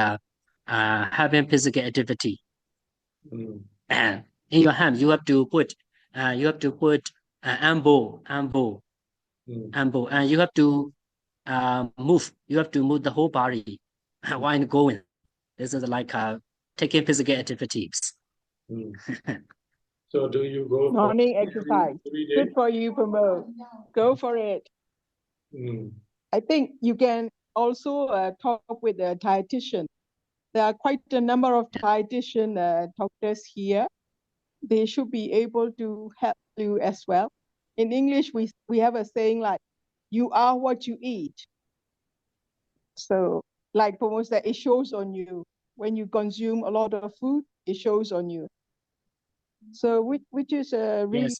having physical activity. And in your hand, you have to put elbow, and you have to move. You have to move the whole body while going. This is like taking physical activities. So do you go morning exercise? Good for you, Pramod. Go for it. I think you can also talk with a dietitian there are quite a number of dietitian doctors here. They should be able to help you as well. In English, we have a saying like, you are what you eat. So like Pomo said, it shows on you. When you consume a lot of food, it shows on you. So which is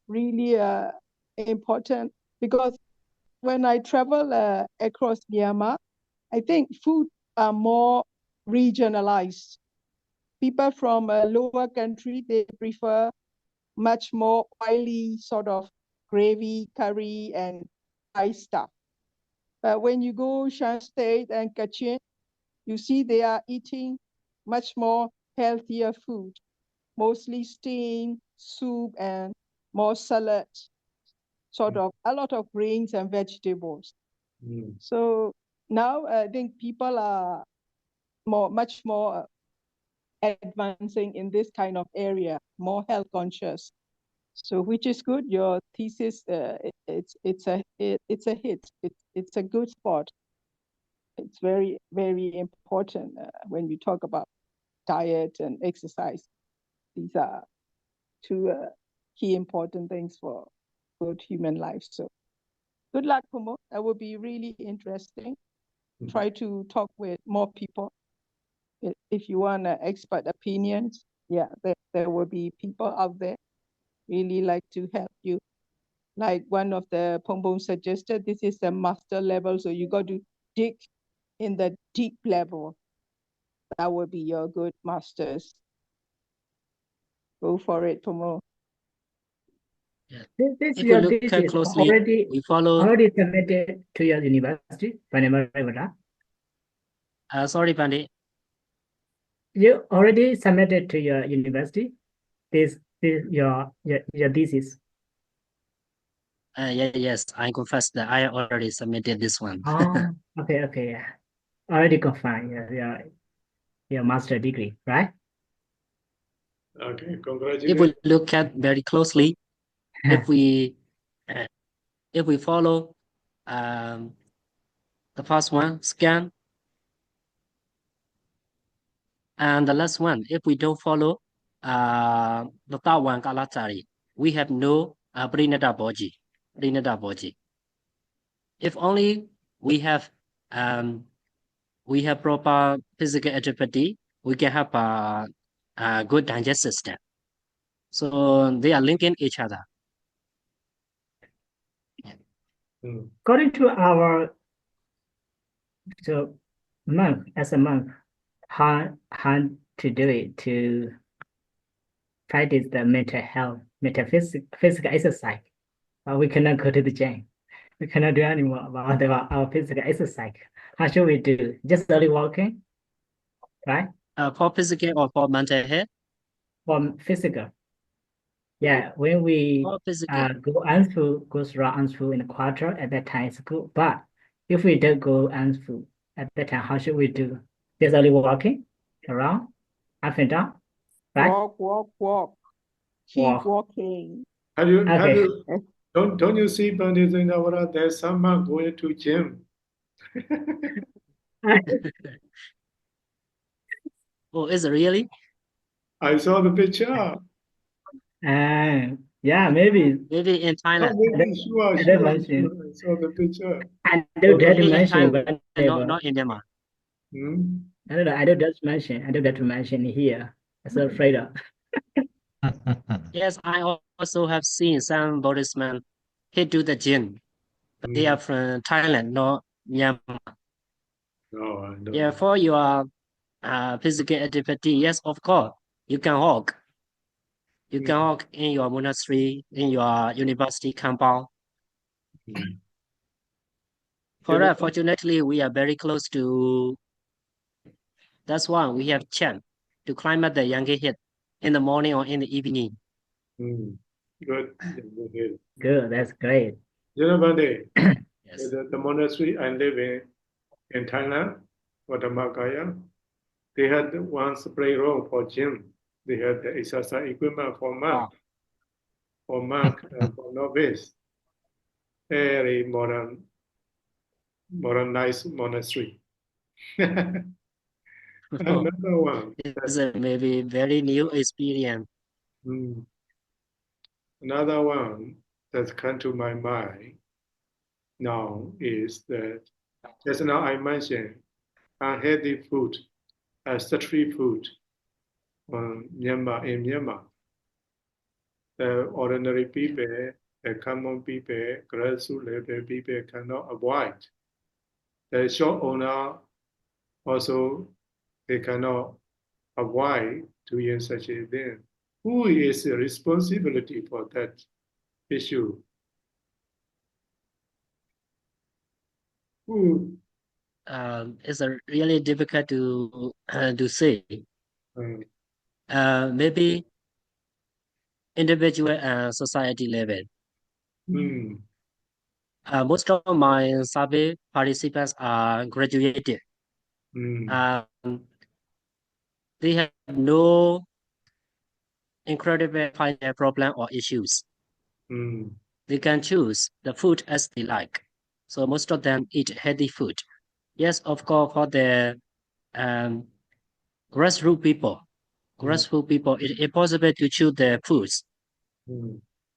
really important, because when I travel across Myanmar, I think food are more regionalized. People from a lower country, they prefer much more oily sort of gravy, curry, and fried stuff. But when you go Shan State and Kachin, you see they are eating much more healthier food, mostly steamed soup and more salad, sort of a lot of grains and vegetables. So now I think people are much more advancing in this kind of area, more health conscious. So which is good. Your thesis, it's a hit. It's a good spot. It's very, very important when we talk about diet and exercise. These are two key important things for good human life. So good luck, Kumo. That would be really interesting. Try to talk with more people. If you want expert opinions, yeah, there will be people out there really like to help you. Like one of the Pombom suggested, this is the master level, so you got to dig in the deep level. That would be your good masters. Go for it, Pomo. This If we your look thesis closely, we follow. already submitted to your university, Revata? Sorry, Pandit. You already submitted to your university. This your thesis. Yes, I confess that I already submitted this one. Oh, okay, yeah. Already confirmed your master degree, right? Okay, congratulations. If we look at very closely, if we follow the first one, scan, and the last one, if we don't follow the third one, kalatari, we have no prinata boji. If only we have proper physical activity, we can have a good digestive system. So they are linking each other. According to our monk, as a monk, how to do it to practice the mental health, physical exercise. We cannot go to the gym. We cannot do anymore about our physical exercise. How should we do? Just only walking, right? For physical or for mental health? For physical. Yeah, when we go through Anfu in a quarter, at that time it's good. But if we don't go Anfu at that time, how should we do? Just only walking around, up and down, right? Walk. Keep walking. Have you don't you see Pandit Navara? There's someone going to gym. Oh, is it really? I saw the picture. Yeah, maybe. Maybe in Thailand. Sure. I saw the picture. I don't dare to mention, but not in Myanmar. I don't know. I don't dare to mention. I don't dare to mention here. I'm so afraid of. Yes, I also have seen some Buddhist men hit to the gym. But they are from Thailand, not Myanmar. No, I don't. Yeah, for your physical activity, yes, of course, you can walk. You can walk in your monastery, in your university compound. For that, fortunately, we are very close to. That's why we have chance to climb up the Yangtze Hill in the morning or in the evening. Good. Good. That's great. You know, Bande, yes. the monastery I live in Thailand, Watamakaya, they had one spray room for gym. They had the exercise equipment for monk, and for novice. Very modernized monastery. Another one. It's a maybe very new experience. Another one that come to my mind now is that just now I mentioned unhealthy food, street food in Myanmar. The ordinary people, the common people, grassroots level people cannot avoid. The shop owner also they cannot avoid doing such a thing. Who is responsibility for that issue? Who? It's a really difficult to say. Maybe individual and society level. Most of my survey participants are graduated. They have no incredible financial problem or issues. They can choose the food as they like. So most of them eat healthy food. Yes, of course, for the grassroots people, it's impossible to choose the foods.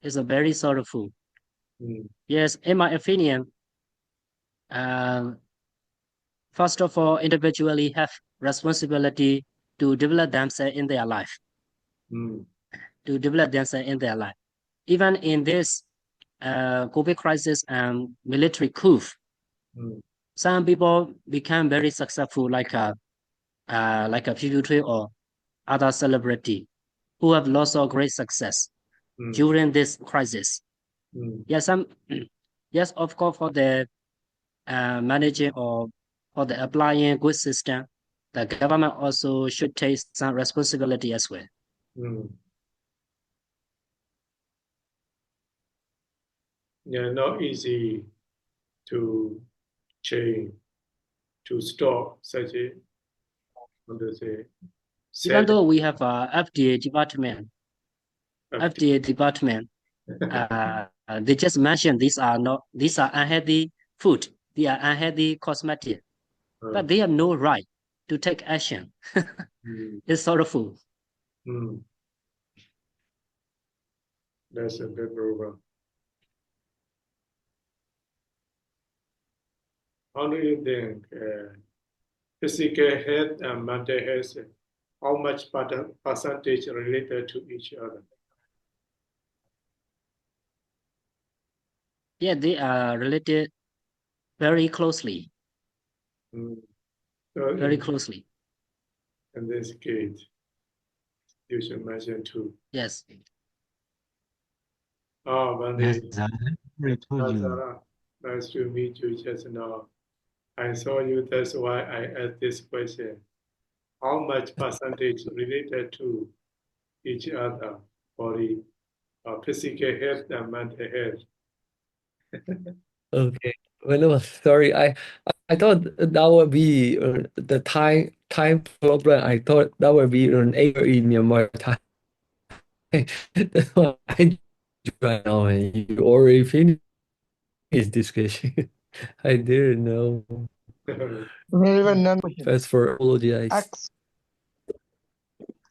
It's a very sort of food. Yes, in my opinion, first of all, individually have responsibility to develop themselves in their life. To develop themselves in their life. Even in this COVID crisis and military coup, some people become very successful, like a fugitive or other celebrity who have lost all great success during this crisis. Yes, yes, of course, for the managing or for the applying good system, the government also should take some responsibility as well. Yeah, not easy to change, to stop such a, what to say, even though we have a FDA department, they just mentioned these are unhealthy food, they are unhealthy cosmetic, but they have no right to take action. It's sorrowful. That's a big problem. How do you think physical health and mental health, how much percentage related to each other? Yeah, they are related very closely. Very closely. In this case, you should mention too. Yes. Oh, Yes, Bandi, nice to meet you just now. I saw you, that's why I asked this question. How much percentage related to each other for the physical health and mental health? Okay. Well, no, sorry. I thought that would be the time problem. I thought that would be an 8 in Myanmar time. That's why I right now, and you already finished this question. I didn't know. First, for apologize. Ask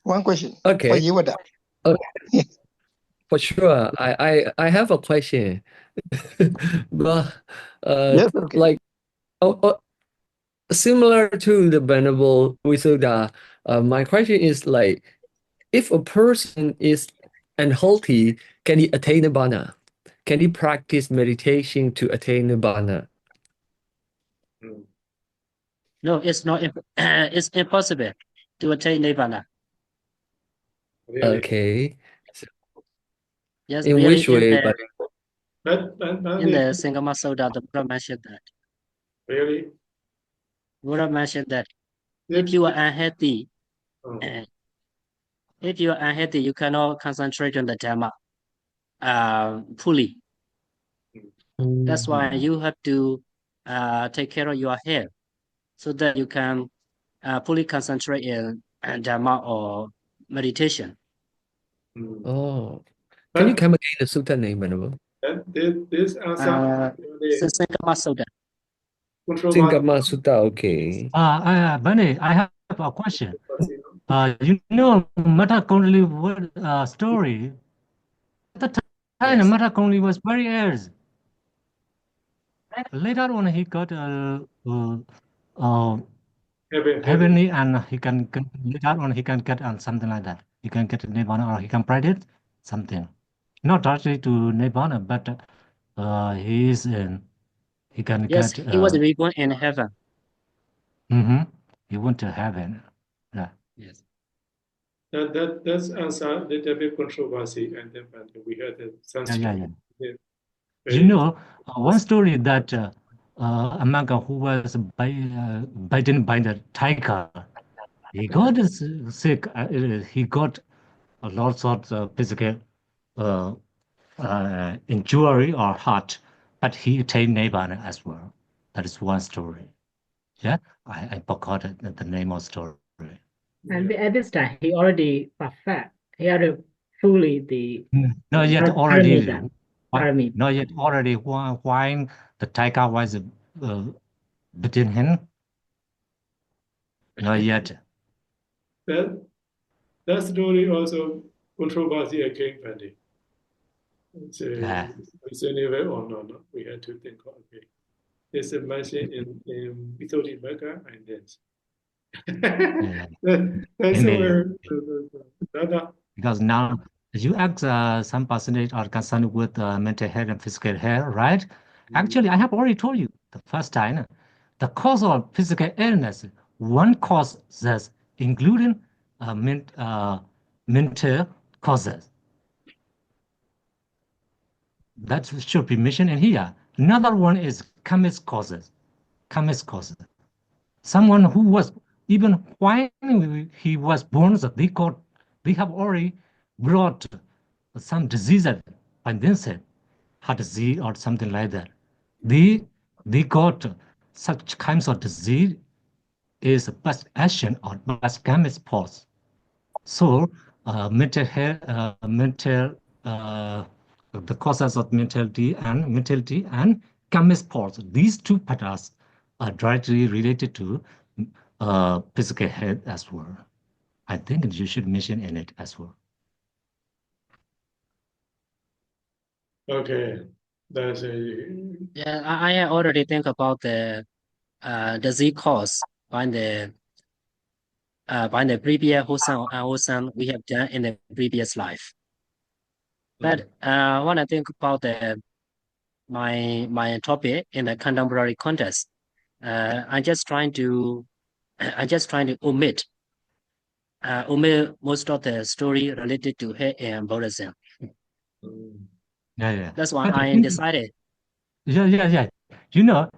one question Okay. for you. Okay. For sure. I have a question. But Yes, okay. like similar to the Venerable Visuddha, my question is like, if a person is unhealthy, can he attain Nibbana? Can he practice meditation to attain Nibbana? No, it's not. It's impossible to attain Nibbana. Really? Okay. Yes, In really, which way? in the Sangama Sutta, the Buddha mentioned that. Really? Buddha mentioned that if you are unhealthy, you cannot concentrate on the Dhamma fully. That's why you have to take care of your health so that you can fully concentrate in Dhamma or meditation. Oh, can you come again the sutta name, Venerable? This answer Sangama Sutta. Sangama Sutta, okay. Bunny, I have a a question. You know, Mata Kundali story. At the time, Yes. Mata Kundali was very heirs. Later on, he got heavenly, and he can later on he can get something like that. He can get nirvana, or he can predict something, not directly to nirvana, but he is in. He can Yes, get. he was reborn in heaven. He went to heaven. Yeah. Yes. That's answer a little bit controversy, and then we had some. Yeah. You know, one story that a monk who was bitten by the tiger, he got sick. He got a lot of physical uh, injury or hurt, but he attained nirvana as well. That is one story. Yeah, I forgot the name of story. And at this time, he already perfect. He had fully the Not yet paramita. not yet already while the tiger was bitten him. Not yet. That story also controversy again, Pandy. It's anyway or no. We had to think, okay. There's a mention in Vithoti Mecca and then that's where because now you ask some percentage are concerned with mental health and physical health, right? Actually, I have already told you the first time the cause of physical illness, one cause is including mental causes. That should be mentioned in here. Another one is karmic causes. Karmic causes. Someone who was even when he was born, they have already brought some disease by themselves, heart disease or something like that. They got such kinds of disease is past action or past karmic pause. So mental health, the causes of mentality and karmic pause. These two patterns are directly related to physical health as well. I think you should mention in it as well. Okay, that's Yeah, I already think about the Z cause by the previous Hosan we have done in the previous life. But when I think about my topic in the contemporary context, I'm just trying to omit most of the story related to hate and Buddhism. Yeah. That's why But I decided. Yeah. You know,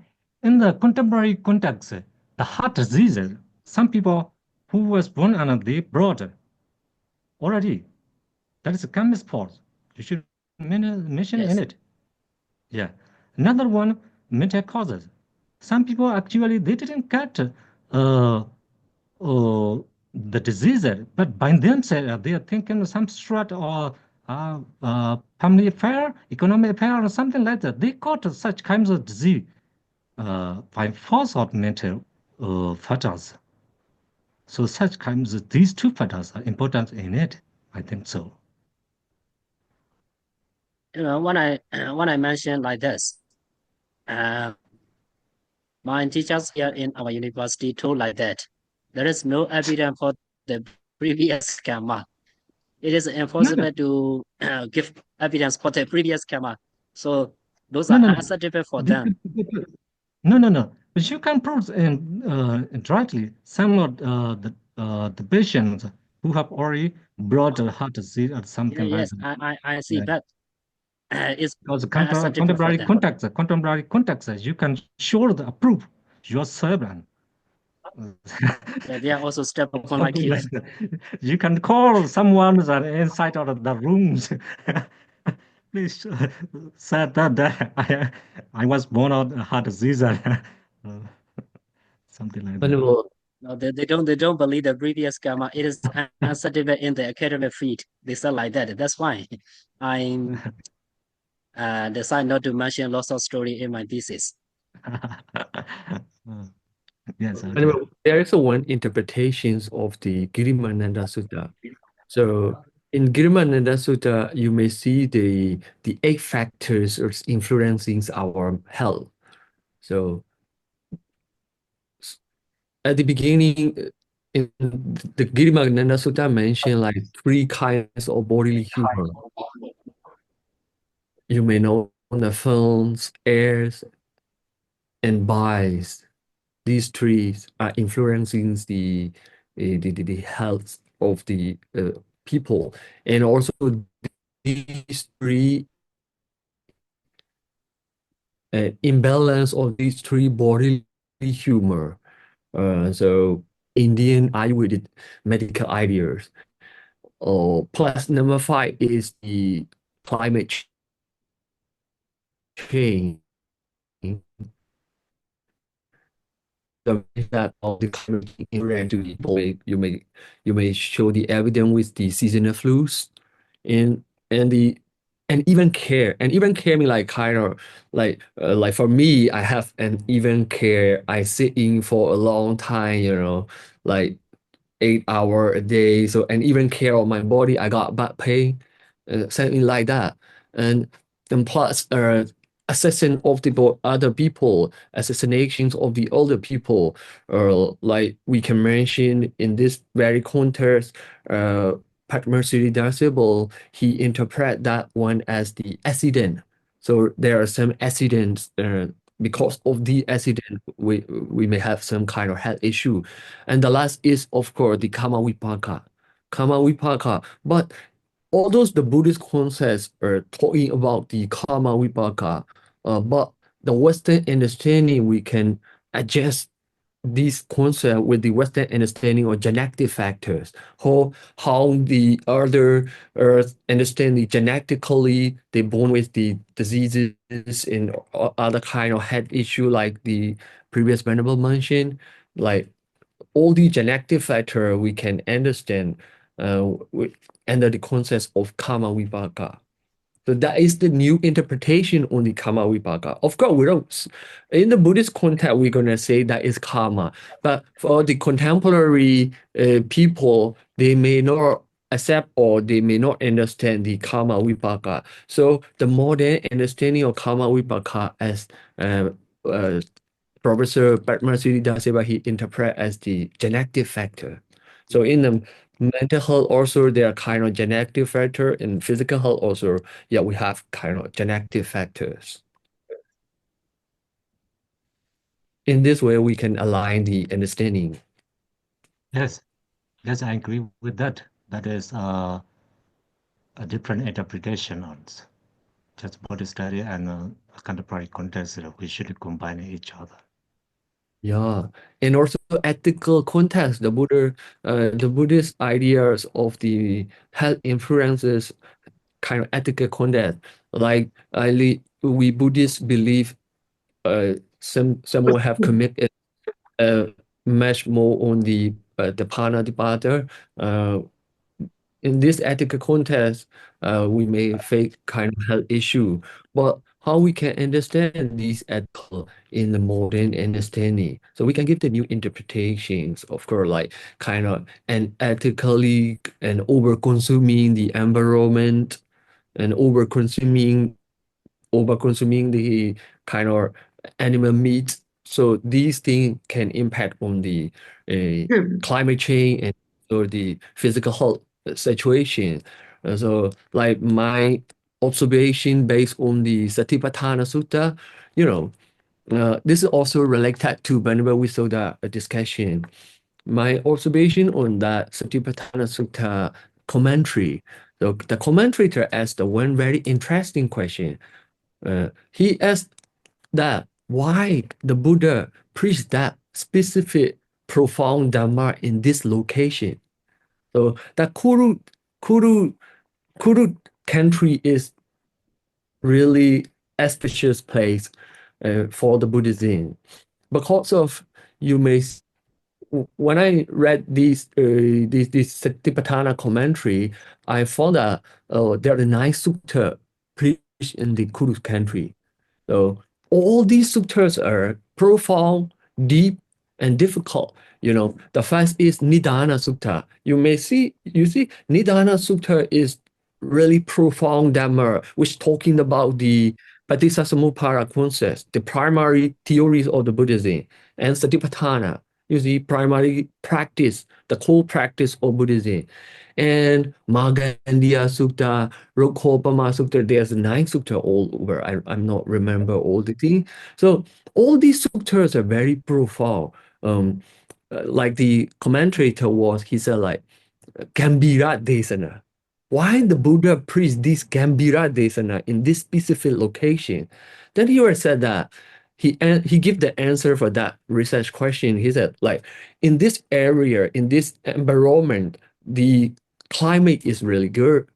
in the contemporary context, the heart disease, some people who was born and they brought already. That is a chemist pause. You should mention in Yes. it. Yeah. Another one, mental causes. Some people actually they didn't get uh, the disease, but by themselves they are thinking some strut or family affair, economic affair, or something like that. They got such kinds of disease by force of mental factors. So such kinds of these two factors are important in it. I think so. You know, when I mentioned like this, my teachers here in our university told like that. There is no evidence for the previous karma. It is impossible to give evidence for the previous karma. So those are unacceptable for them. No. But you can prove directly some of the patients who have already brought a heart disease or something like Yes, that. I see that. It's Because unacceptable for them. contemporary context, you can show the proof yourself. Yeah, they are also step upon my Something kids. like that. You can call someone inside of the rooms. Please said that I was born on heart disease. Something like that. No, they don't believe the previous karma. It is unacceptable in the academic field. They said like that. That's why I decide not to mention lots of story in my thesis. Yes, Anyway, there is one interpretation of the Girimananda Sutta. So in Girimananda Sutta, you may see the 8 factors influencing our health. So at the beginning, in the Girimananda Sutta mentioned like 3 kinds of bodily humor. You may know the phones, airs, and buys. These 3 are influencing the health of the people, and also these 3 imbalance of these 3 bodily humor. So Indian Ayurvedic medical ideas. Plus number 5 is the climate change. The that of the climate change to people, you may show the evidence with the seasonal flus, and and the and even care mean like kind of like for me, I have an even care. I sit in for a long time, like 8 hour a day. So, and even care of my body, I got back pain, something like that. And then plus, assassin of the other people, assassinations of the older people, like we can mention in this very context, Padma Siddhasibal, he interpret that one as the accident. So there are some accidents, because of the accident, we may have some kind of health issue. And the last is, of course, the karma vipaka. Karma vipaka. But although the Buddhist concepts are talking about the karma vipaka, but the Western understanding, we can adjust this concept with the Western understanding of genetic factors, how the other understand the genetically they born with the diseases and other kind of health issue like the previous venerable mentioned, like all the genetic factor we can understand under the concept of karma vipaka. So that is the new interpretation on the karma vipaka. Of course, we don't, in the Buddhist context, we're going to say that is karma. But for the contemporary people, they may not accept or they may not understand the karma vipaka. So the modern understanding of karma vipaka as uh, Professor Padmasiri Daseva, he interpret as the genetic factor. So in the mental health also, there are kind of genetic factor. In physical health also, yeah, we have kind of genetic factors. In this way, we can align the understanding. Yes, yes, I agree with that. That is a different interpretation on just body study and contemporary context. We should combine each other. Yeah, and also ethical context. The Buddhist ideas of the health influences kind of ethical context. Like we Buddhists believe someone have committed much more on the Panatipata. In this ethical context, we may face kind of health issue, but how we can understand these ethical in the modern understanding? So we can give the new interpretations, of course, like kind of and ethically and over consuming the environment and over consuming the kind of animal meat. So these things can impact on the climate change and so the physical health situation. So like my observation based on the Satipatthana Sutta, this is also related to Venerable Visoda discussion. My observation on that Satipatthana Sutta commentary. So the commentator asked one very interesting question. He asked that why the Buddha preached that specific profound Dhamma in this location. So the Kuru, Kuru country is really auspicious place for the Buddhism because of you may when I read this Satipatthana commentary, I found that there are 9 sutta preached in the Kuru country. So all these suttas are profound, deep, and difficult. The first is Nidana Sutta. You see, Nidana Sutta is really profound Dhamma, which talking about the Paticcasamuppada concept, the primary theories of the Buddhism, and Satipatthana, primary practice, the core practice of Buddhism. And Magandiya Sutta, Rokopama Sutta, there's 9 sutta all over. I'm not remember all the things. So all these suttas are very profound. Like the commentator he said like, Gambira Desana. Why the Buddha preached this Gambira Desana in this specific location? Then he said that he gave the answer for that research question. He said like, in this area, in this environment, the climate is really good.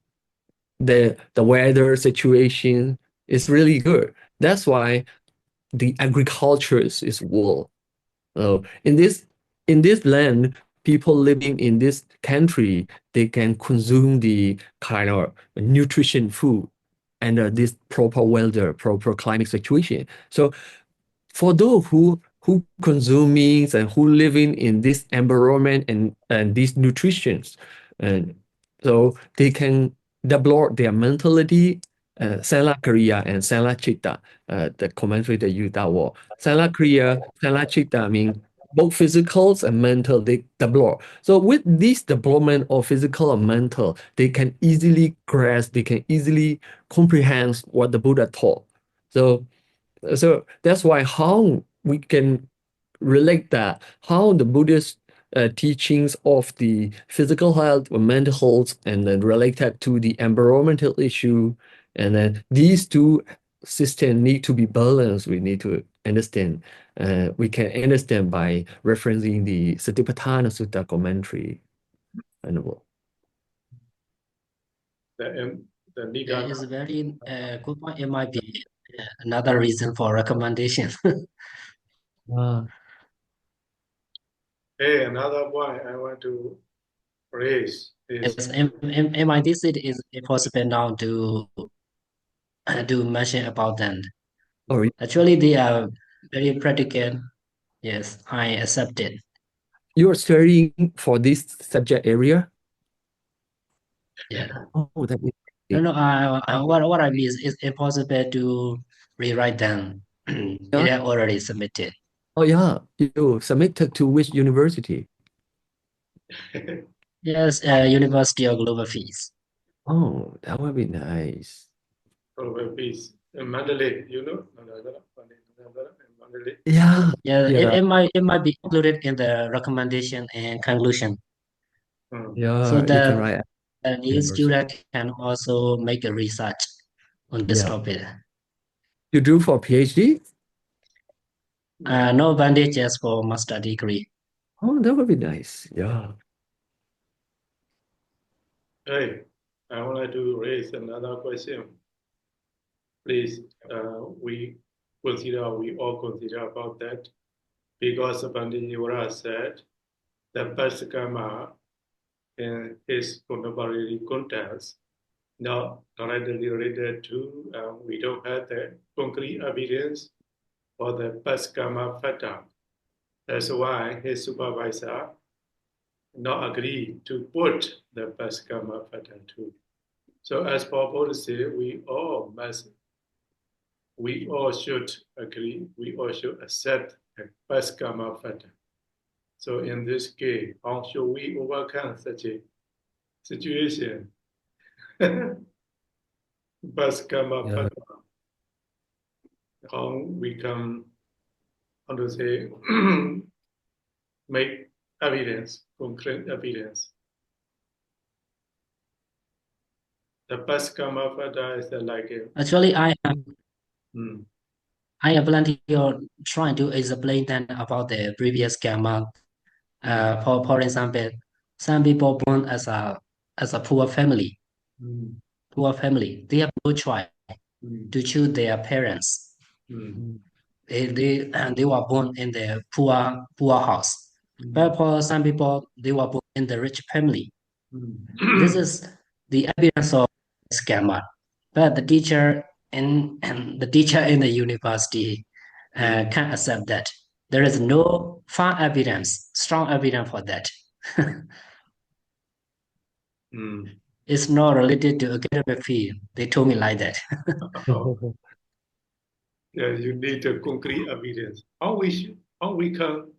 The weather situation is really good. That's why the agriculture is well. In this land, people living in this country, they can consume the kind of nutrition food and this proper weather, proper climate situation. So for those who consuming and who living in this environment and these nutritions, and so they can develop their mentality, Sala Kriya and Sala Chitta, the commentary that you that were. Sala Kriya, Sala Chitta mean both physical and mental they develop. So with this development of physical and mental, they can easily grasp, they can easily comprehend what the Buddha taught. So that's why how we can relate that, how the Buddhist teachings of the physical health or mental health and then related to the environmental issue, and then these two systems need to be balanced. We need to understand. We can understand by referencing the Satipatthana Sutta commentary. And the Yeah, Nidana. it's a very good point. It might be another reason for recommendation. Hey, another point I want to raise is Yes, in my district is impossible now to mention about them. Oh, Actually, they are very practical. Yes, I accept it. you're studying for this subject area? Yeah. Oh, that is No, what I mean is it's impossible to rewrite them. It are already submitted. Oh yeah, you submitted to which university? Yes, University of Global Peace. Oh, that would be nice. Global Peace in Mandalay, Mandalay. Yeah, Yeah, yeah, it might be included in the recommendation and conclusion, yeah. so You can that write a new university. student can also make a research on this Yeah. topic. You do for PhD? No advantages for master degree. Oh, that would be nice. Yeah. Hey, I wanted to raise another question. Please, we all consider about that, because Pandit Yura said the Paskama in his contemporary context not directly related to, we don't have the concrete evidence for the Paskama Fata. That's why his supervisor not agree to put the Paskama Fata too. So as for policy, we all should agree, we all should accept the Paskama Fata. So in this case, how should we overcome such a situation? Paskama Yeah. Fata. How we can, how to say, make evidence, concrete evidence. The Paskama Fata is like a. Actually, I have plenty of trying to explain them about the previous karma. For example, some people born as a poor family. Poor family, they have no choice to choose their parents. They were born in the poor house. But for some people, they were born in the rich family. This is the evidence of scammer. But the teacher and the teacher in the university can't accept that. There is no strong evidence for that. It's not related to academic field. They told me like that. Yeah, you need a concrete evidence. How we can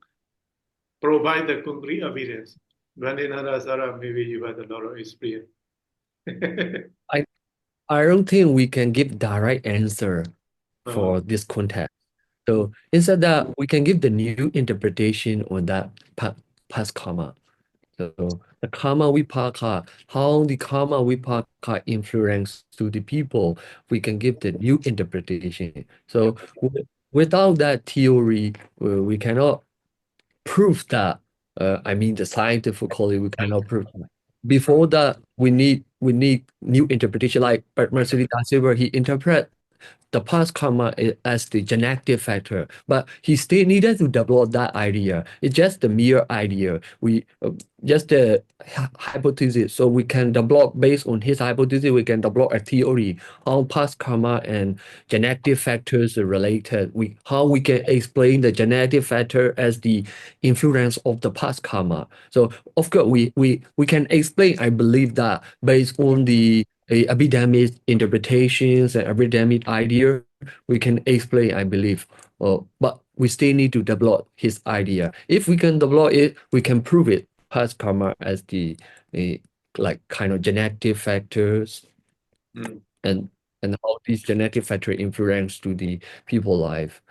provide the concrete evidence? Vandinara, maybe you have a lot of experience. I don't think we can give direct answer for this context. So instead that we can give the new interpretation on that past karma. So the karma vipaka, how the karma vipaka influence to the people, we can give the new interpretation. So without that theory, we cannot prove that. I mean, the scientifically we cannot prove that. Before that, we need new interpretation. Like Mercedes Silver, he interpret the past karma as the genetic factor, but he still needed to develop that idea. It's just the mere idea. We just the hypothesis. So we can develop based on his hypothesis. We can develop a theory how past karma and genetic factors are related. How we can explain the genetic factor as the influence of the past karma. So of course we can explain. I believe that based on the epidemic interpretations and epidemic idea, we can explain, I believe. But we still need to develop his idea. If we can develop it, we can prove it past karma as the like kind of genetic factors and how these genetic factor influence to the people life.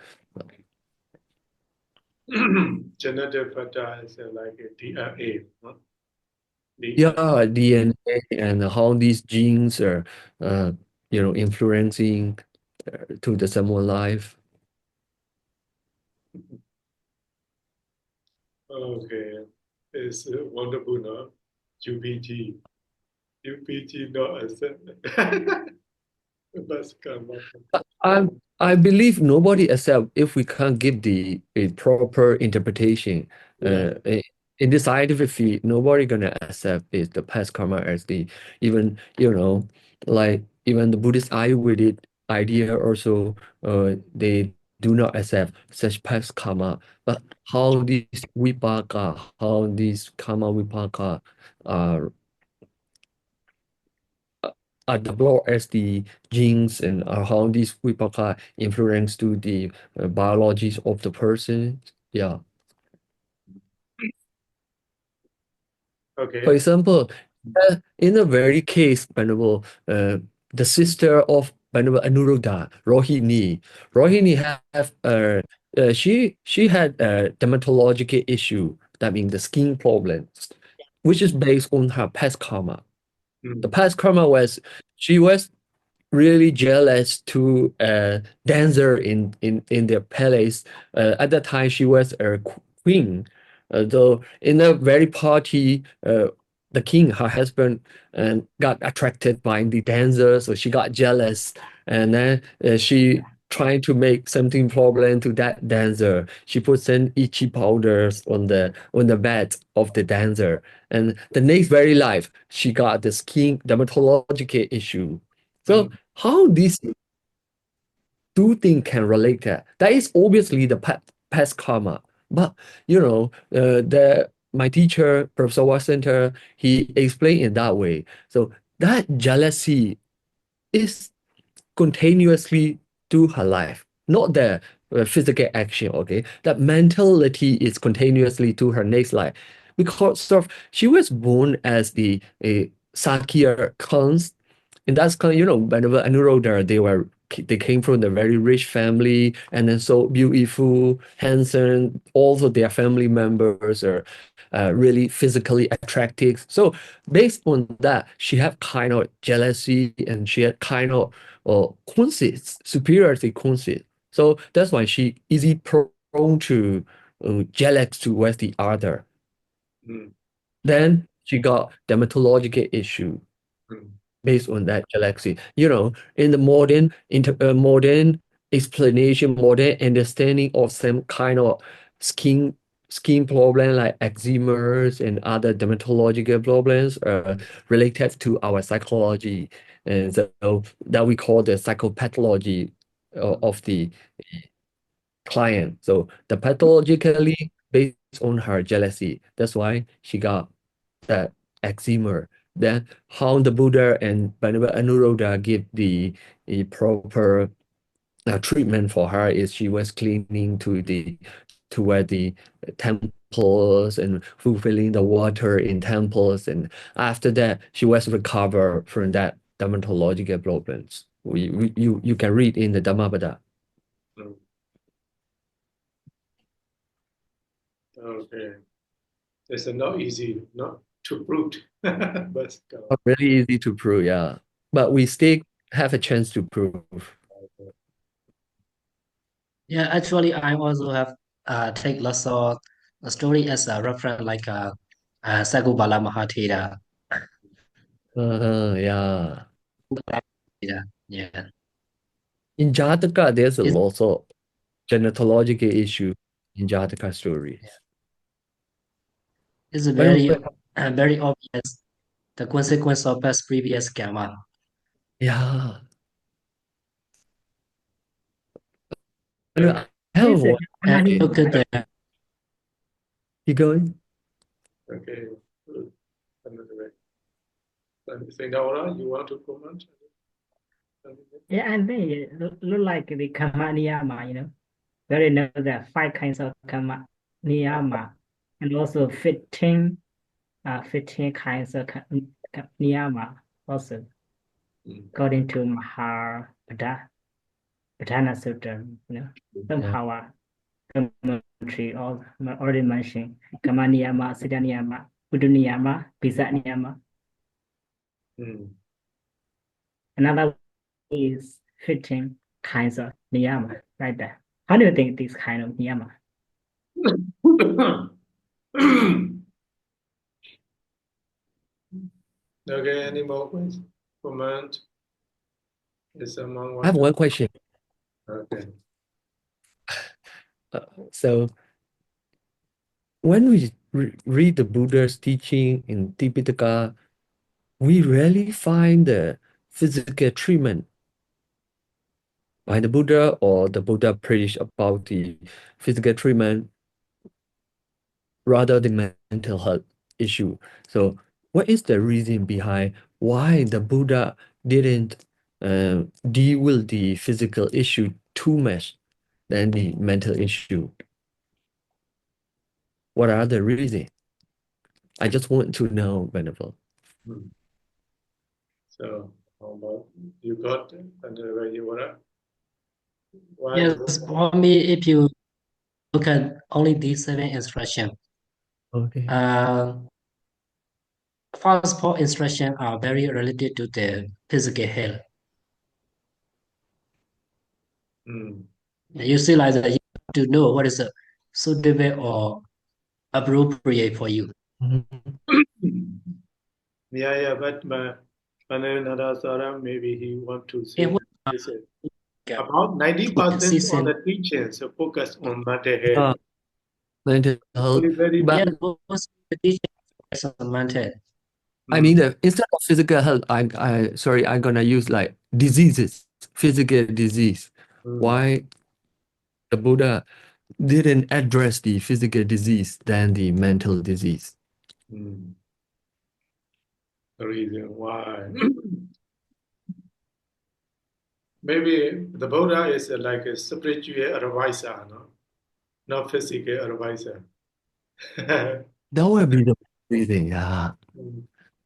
Genetic factor is like a DNA. Huh? Yeah, DNA and how these genes are, influencing to the someone life. Okay, it's wonderful, no? UPG not accepted. I believe nobody accept if we can't give a proper interpretation. In the scientific field, nobody gonna accept it, the past karma as the even like even the Buddhist Ayurvedic idea also they do not accept such past karma. But how these vipaka, how these karma vipaka are developed as the genes and how these vipaka influence to the biologies of the person. Yeah. Okay. For example, in the very case, Venerable, the sister of Venerable Anuruddha, Rohini she had a dermatological issue, that means the skin problems, which is based on her past karma. The past karma was she was really jealous to a dancer in their palace. At that time, she was a queen. Though in a very party, the king, her husband, got attracted by the dancer, so she got jealous, and then she trying to make something problem to that dancer. She put some itchy powders on the bed of the dancer, and the next very life, she got the skin dermatological issue. So how these two things can relate that is obviously the past karma. But my teacher, Professor Wasenter, he explained it that way. So that jealousy is continuously through her life, not the physical action, okay? That mentality is continuously to her next life. Because of she was born as the Sakya clones. And that's kind of, whenever Anuruddha, they came from the very rich family and then so beautiful, handsome. Also, their family members are really physically attractive. So based on that, she had kind of jealousy and she had kind of conceit, superiority conceit. So that's why she easy prone to jealous towards the other. Then she got dermatological issue based on that jealousy. In the modern explanation, modern understanding of some kind of skin problem like eczemas and other dermatological problems related to our psychology, and so that we call the psychopathology of the client. So the pathologically based on her jealousy. That's why she got that eczema. Then how the Buddha and Anuruddha give the proper treatment for her is she was cleaning to where the temples and fulfilling the water in temples, and after that she was recovered from that dermatological problems. You can read in the Dhammapada. Okay, it's not easy, not to prove, but Not really easy to prove, yeah, but we still have a chance to prove. Yeah, actually, I also have take lots of a story as a reference, like Sagubala Mahathira. Yeah. Yeah. In Jataka, there's a It's, lot of genetological issue in Jataka stories. it's By the very way, very obvious the consequence of past previous karma. yeah. Yeah. I have This one question. Look at the You going? Okay, good. Another way. Anything, Laura, you want to comment? Yeah, and they look like the karma niyama, Very know there are 5 kinds of karma niyama, and also 15 kinds of niyama also, according to Mahabharata, Padana Sutra, somehow commentary already mentioned karma niyama, siddha niyama, buddha niyama, pisa niyama. Another is 15 kinds of niyama, right there. How do you think this kind of niyama? Okay, any more questions? Comment? Is someone I have one question. Okay. So when we read the Buddha's teaching in Tipitaka, we rarely find the physical treatment by the Buddha, or the Buddha preached about the physical treatment rather than mental health issue. So what is the reason behind why the Buddha didn't deal with the physical issue too much than the mental issue? What are the reasons? I just want to know, Venerable. So, how about you got and where you were? Why yes, for me, if you look at only these 7 instructions, Okay. first 4 instructions are very related to the physical health. You see, like that, you have to know what is suitable or appropriate for you. Yeah, but Anandasara, maybe he want to say about 90% of the teachings focus on mental health. Mental health, but most the teachings on mental. I mean, instead of physical health, I'm gonna use like diseases, physical disease. Why the Buddha didn't address the physical disease than the mental disease? The reason why. Maybe the Buddha is like a spiritual advisor, no? Not physical advisor. That would be the reason, yeah.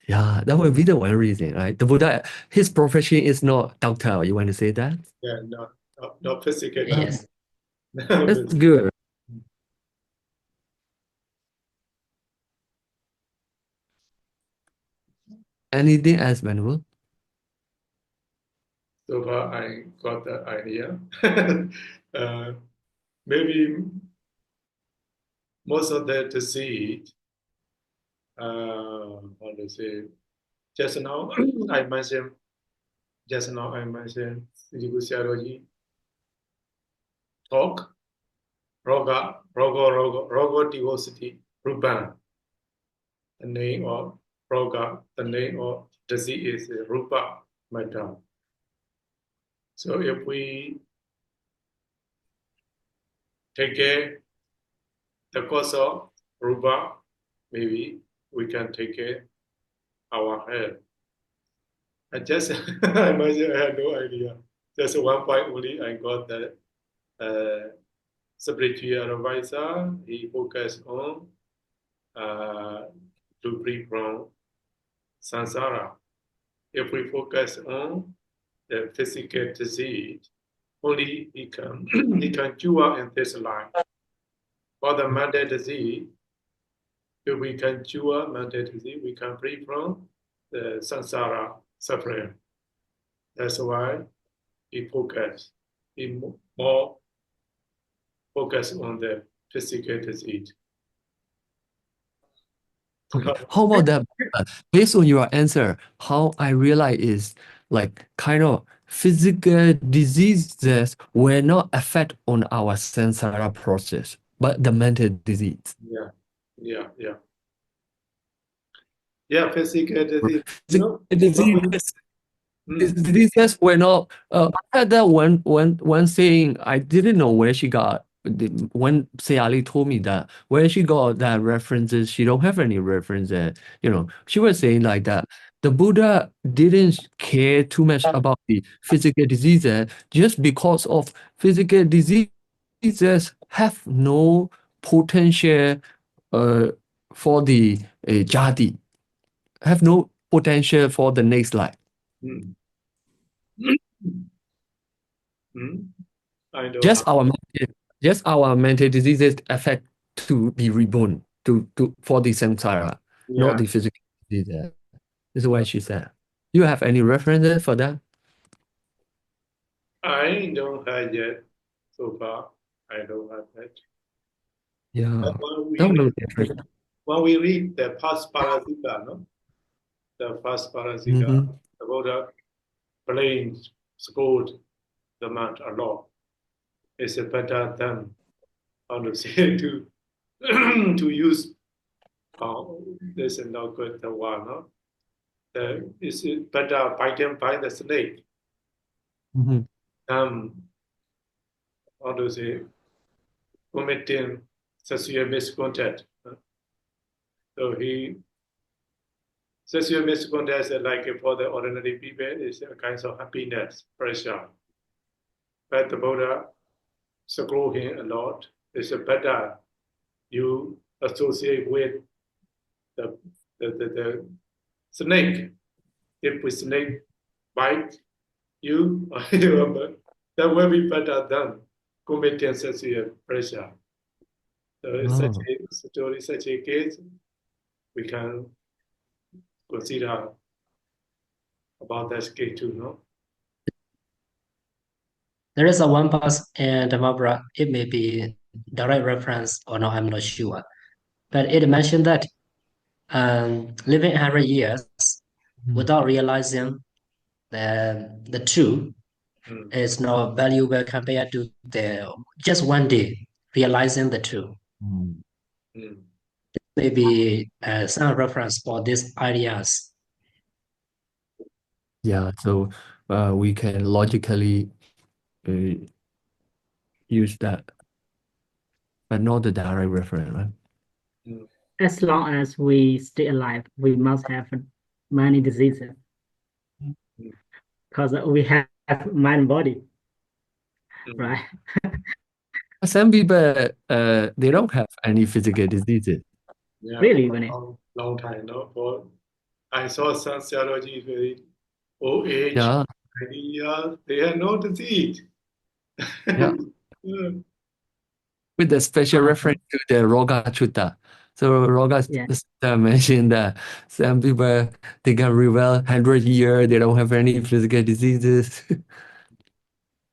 Yeah, that would be the one reason, right? The Buddha, his profession is not doctor. You want to say that? Yeah, not physical. Yes. That's good. Anything else, Venerable? So far, I got the idea. Maybe most of the disease, how to say, just now I mentioned, Siddhi talk, roga, diversity, rupa. The name of roga, the name of disease is rupa, matter. So if we take care the course of Rupa, maybe we can take care our health. I just I had no idea. Just one point only I got that spiritual advisor, he focused on to free from samsara. If we focus on the physical disease, only he can he can cure in this life. For the mental disease, if we can cure mental disease, we can free from the samsara suffering. That's why he more focus on the physical disease. Okay. How about that? Based on your answer, how I realize is like kind of physical diseases will not affect on our samsara process, but the mental disease. Yeah, physical disease. Physical diseases were not. I had that one saying. I didn't know where she got. When Sayali told me that where she got that references, she don't have any references. She was saying like that. The Buddha didn't care too much about the physical diseases just because of physical diseases have no potential for the jati, have no potential for the next life. I know Just our mental diseases affect to be reborn for the samsara, not the physical disease. This is what she said. You have any references for that? I don't have yet so far. I don't have that. Yeah. When we read the past parasita, no? The past parasita, the Buddha blames, scold the man a lot. It's better than how to say to use this is not good the one, no? It's better biting by the snake. How to say committing sexual misconduct. So sexual misconduct is like for the ordinary people is a kind of happiness, pressure. But the Buddha scold him a lot. It's better you associate with the snake. If the snake bite you, that will be better than committing sexual pressure. So in such a case, we can consider about that case too, no? There is a one pass in the Mabra. It may be direct reference or not, I'm not sure. But it mentioned that living 100 years without realizing the truth is not valuable compared to the just one day realizing the truth. Maybe some reference for these ideas. Yeah, so we can logically use that, but not the direct reference, right? As long as we stay alive, we must have many diseases because we have mind and body, right? Some people they don't have any physical diseases. Yeah, Really, long time, no? For I saw some theology very old age, Yeah. 90 years, they have no disease. Yeah. With the special reference to the Roga Chutta. So Roga Chutta mentioned that some people they can live well 100 years, they don't have any physical diseases.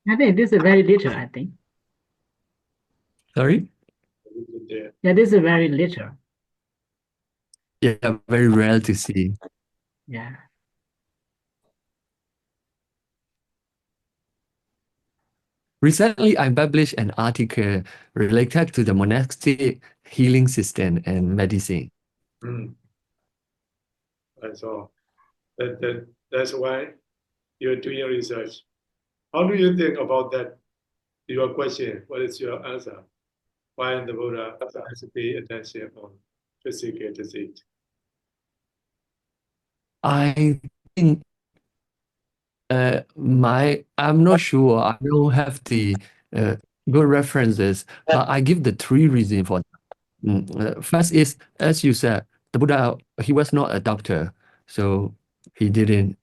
I think this is very little, I think. Sorry? Yeah, this is very little. Yeah, very rare to see. Yeah. Recently, I published an article related to the monastic healing system and medicine. I saw. That's why you're doing research. How do you think about that? Your question, what is your answer? Why the Buddha has to pay attention on physical disease? I think I'm not sure. I don't have the good references, but I give the three reasons for that. First is, as you said, the Buddha, he was not a doctor, so he didn't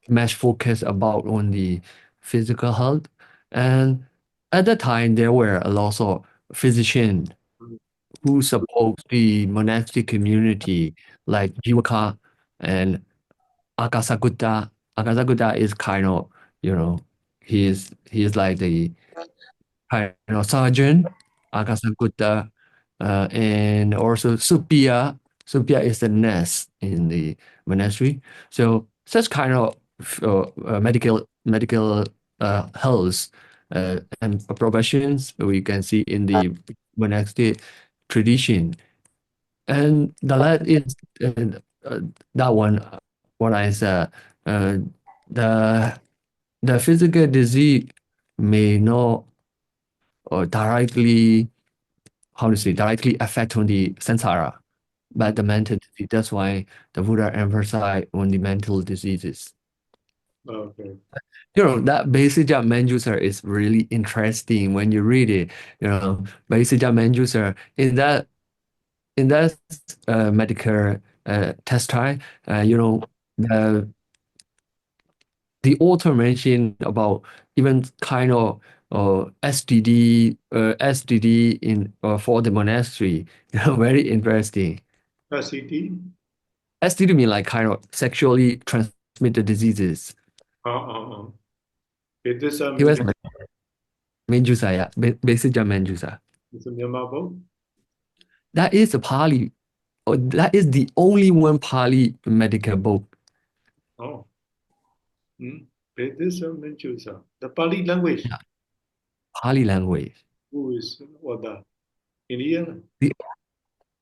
much focus about on the physical health. And at that time, there were a lot of physicians who support the monastic community, like Jivaka and Akasagutta. Akasagutta is kind of, he's like the kind of sergeant, Akasagutta, and also Suppiya. Suppiya is the nurse in the monastery. So such kind of medical health and professions we can see in the monastic tradition. And the last is that one, what I said, uh, the the physical disease may not directly, how to say, directly affect on the samsara, but the mental disease. That's why the Buddha emphasized on the mental diseases. Okay. That Basic Manjusa is really interesting when you read it. Basic Manjusa in that medical test time, the the author mentioned about even kind of STD in for the monastery. Very interesting. SCT? STD mean like kind of sexually transmitted diseases. It is a He was like Menjusa, yeah, Basic Menjusa. it's a Myanmar book? That is a Pali. That is the only one Pali medical book. Oh. It is a Menjusa. The Pali language. Yeah. Pali language. Who is what the Indian? The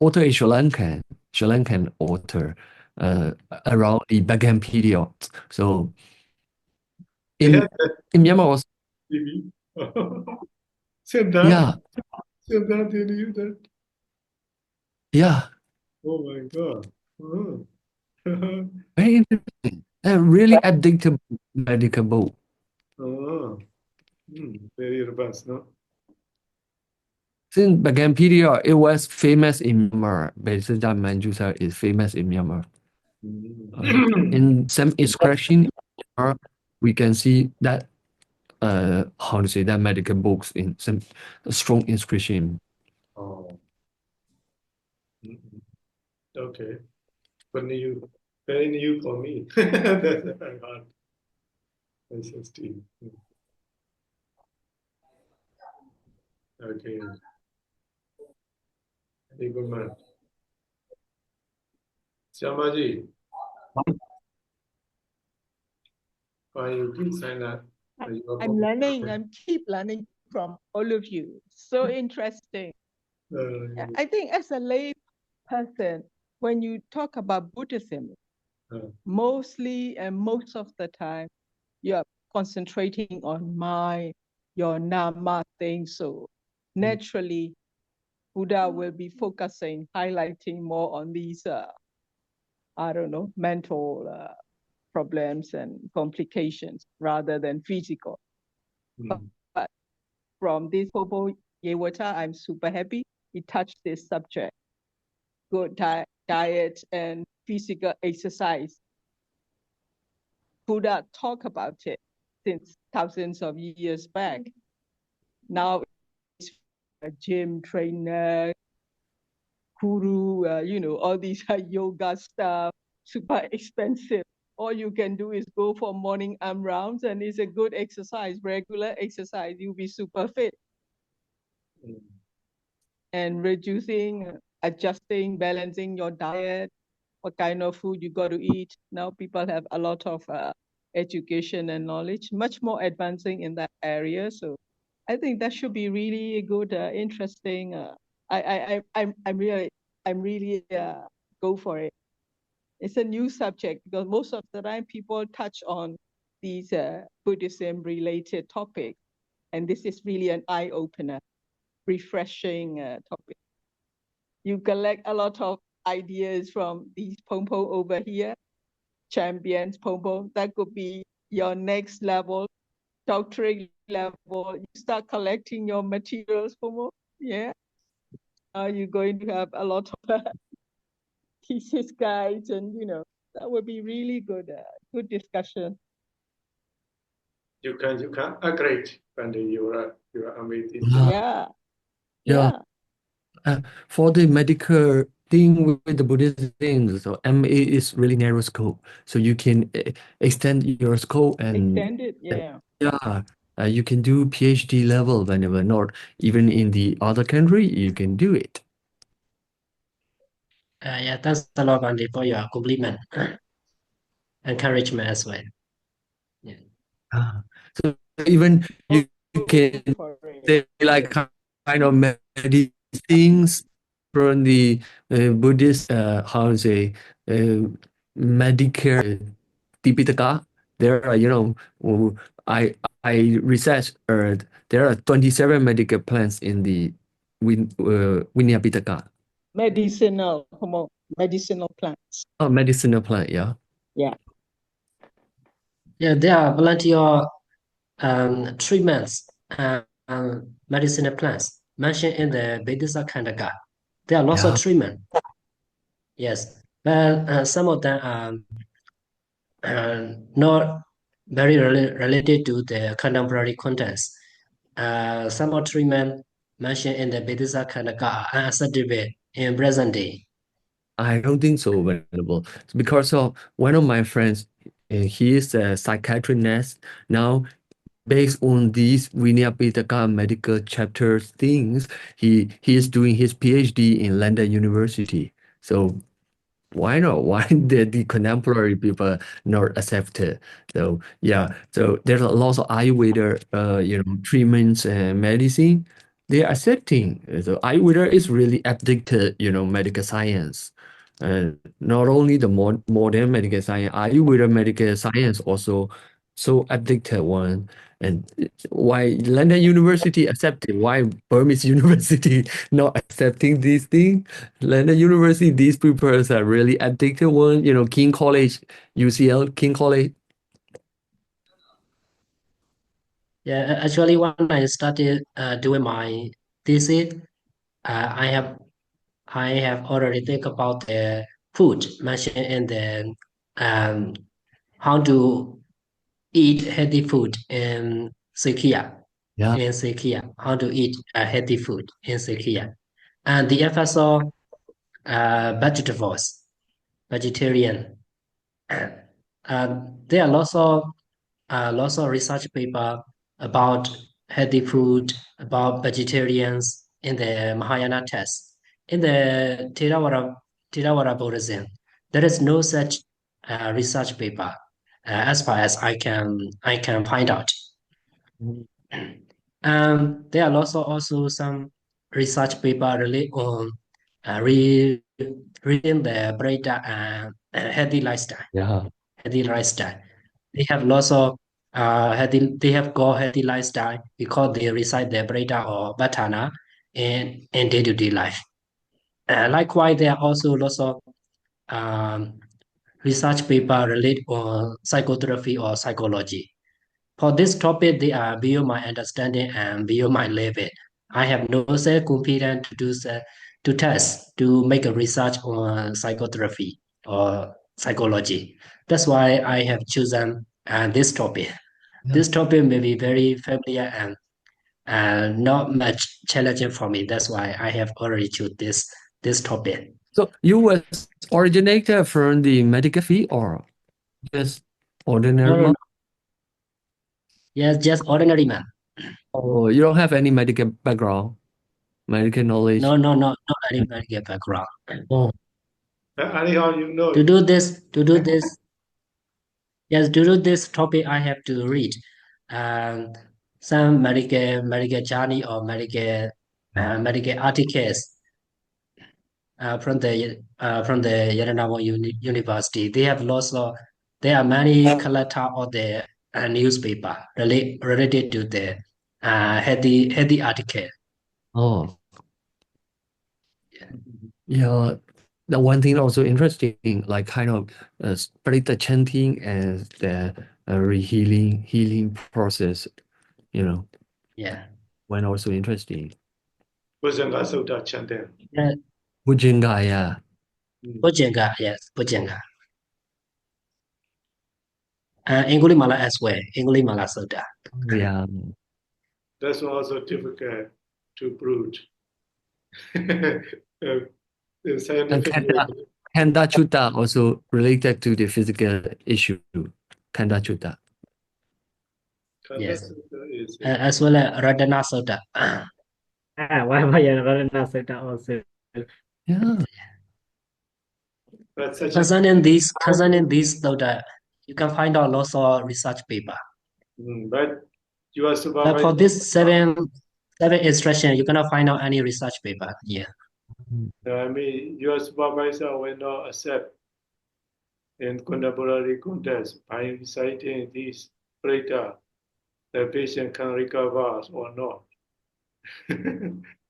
author is Sri Lankan author around the Bagan period. So in Myanmar was Same time? yeah. Same time they knew that? Yeah. Oh my God. Very interesting. And really addictive medical book. Very robust, no? Since Bagan period, it was famous in Myanmar. Basic Manjusa is famous in Myanmar. In some inscription, we can see that how to say that medical books in some strong inscription. Oh. Okay. Very new for me. That's very hard. Interesting. Okay. Very good man. Syamaji, why you keep saying that? I'm learning. I keep learning from all of you. So interesting. I think as a lay person, when you talk about Buddhism, mostly and most of the time, you're concentrating on mind, your nama thing. So naturally, Buddha will be focusing, highlighting more on these, mental problems and complications rather than physical. But from this Popo Yewata, I'm super happy he touched this subject. Good diet and physical exercise. Buddha talked about it since thousands of years back. Now it's a gym trainer, guru, all these yoga stuff, super expensive. All you can do is go for morning arm rounds, and it's a good exercise, regular exercise. You'll be super fit. And reducing, adjusting, balancing your diet, what kind of food you got to eat. Now people have a lot of education and knowledge, much more advancing in that area. So I think that should be really good, interesting. I'm really go for it. It's a new subject because most of the time people touch on these Buddhism related topics, and this is really an eye opener. refreshing topic. You collect a lot of ideas from these pompo over here, champions pompo. That could be your next level, doctorate level. You start collecting your materials pompo. Yeah. You're going to have a lot of thesis guides, and that would be really good. Good discussion. You can agree when you are amazing. Yeah. Yeah. For the medical thing with the Buddhist things, so MA is really narrow scope, so you can extend your scope and extend it. Yeah. You can do PhD level whenever, not even in the other country, you can do it. Yeah, thanks a lot, Andy, for your compliment, encouragement as well. Yeah. So even you can say like kind of medicines from the Buddhist, how to say, Medicare Tipitaka. There are, I researched, there are 27 medical plants in the Vinaya Pitaka. Medicinal plants. Oh, medicinal plant, yeah. Yeah. Yeah, there are plenty of treatments and medicinal plants mentioned in the Vedisa Khandaka. There are lots of treatment. Yes, but some of them are not very related to the contemporary contents. Some of treatment mentioned in the Vedisa Khandaka are acceptable in present day. I don't think so, Venerable. Because of one of my friends, he is a psychiatrist nurse. Now, based on these Vinaya Pitaka medical chapter things, he is doing his PhD in London University. So why not? Why did the contemporary people not accept it? So yeah, so there's a lot of Ayurveda, treatments and medicine. They are accepting. So Ayurveda is really addicted, medical science. Not only the modern medical science, Ayurveda medical science also so addicted one. And why London University accepted? Why Burmese University not accepting these things? London University, these people are really addicted one. King College, UCL, King College. Yeah, actually, when I started doing my thesis, I have already think about the food mentioned in the how to eat healthy food in Sikhiya. Yeah. In Sikhiya, how to eat healthy food in Sikhiya, and the emphasis on vegetables, vegetarian. There are lots of research paper about healthy food, about vegetarians in the Mahayana text. In the Theravada Buddhism, there is no such research paper as far as I can find out. There are also some research paper related on reading the Brahda and healthy lifestyle. Yeah. Healthy lifestyle. They have lots of they have got healthy lifestyle because they recite the Brahda or Bhatana in day-to-day life. Likewise, there are also lots of um, research paper related on psychotherapy or psychology. For this topic, they are beyond my understanding and beyond my level. I have no self-confidence to test, to make a research on psychotherapy or psychology. That's why I have chosen this topic. Yeah. This topic may be very familiar and not much challenging for me. That's why I have already chosen this topic. So you was originated from the medical field or just ordinary No, no, man? no. Yes, just ordinary man. Oh, you don't have any medical background, medical knowledge? No, not any medical background. Oh. Anyhow, To do this, yes, to do this topic, I have to read some medical journey or medical articles from the Yaranamo University. They have there are many collector of the newspaper related to the healthy article. Oh, yeah. The one thing also interesting, like kind of spiritual chanting and the healing process, you know, Yeah. when also interesting. Bojanga Sutta chanting. Yeah. Bujinga, yeah. Bojanga, yes, Bojanga. Angulimala as well, Angulimala Sutta. Yeah. That's also difficult to prove. In And scientific way. Kanda Chutta also related to the physical issue. Kanda Chutta. Kanda Yes. Sutta is As well as Radhana Sutta. Why Vayanarana Sutta also? Yeah. but such a Concerning these Sutta, you can find out lots of research paper. But you are But for supervisor. this seven instruction, you cannot find out any research paper. Yeah. I mean, your supervisor will not accept in contemporary context by reciting this data the patient can recover or not.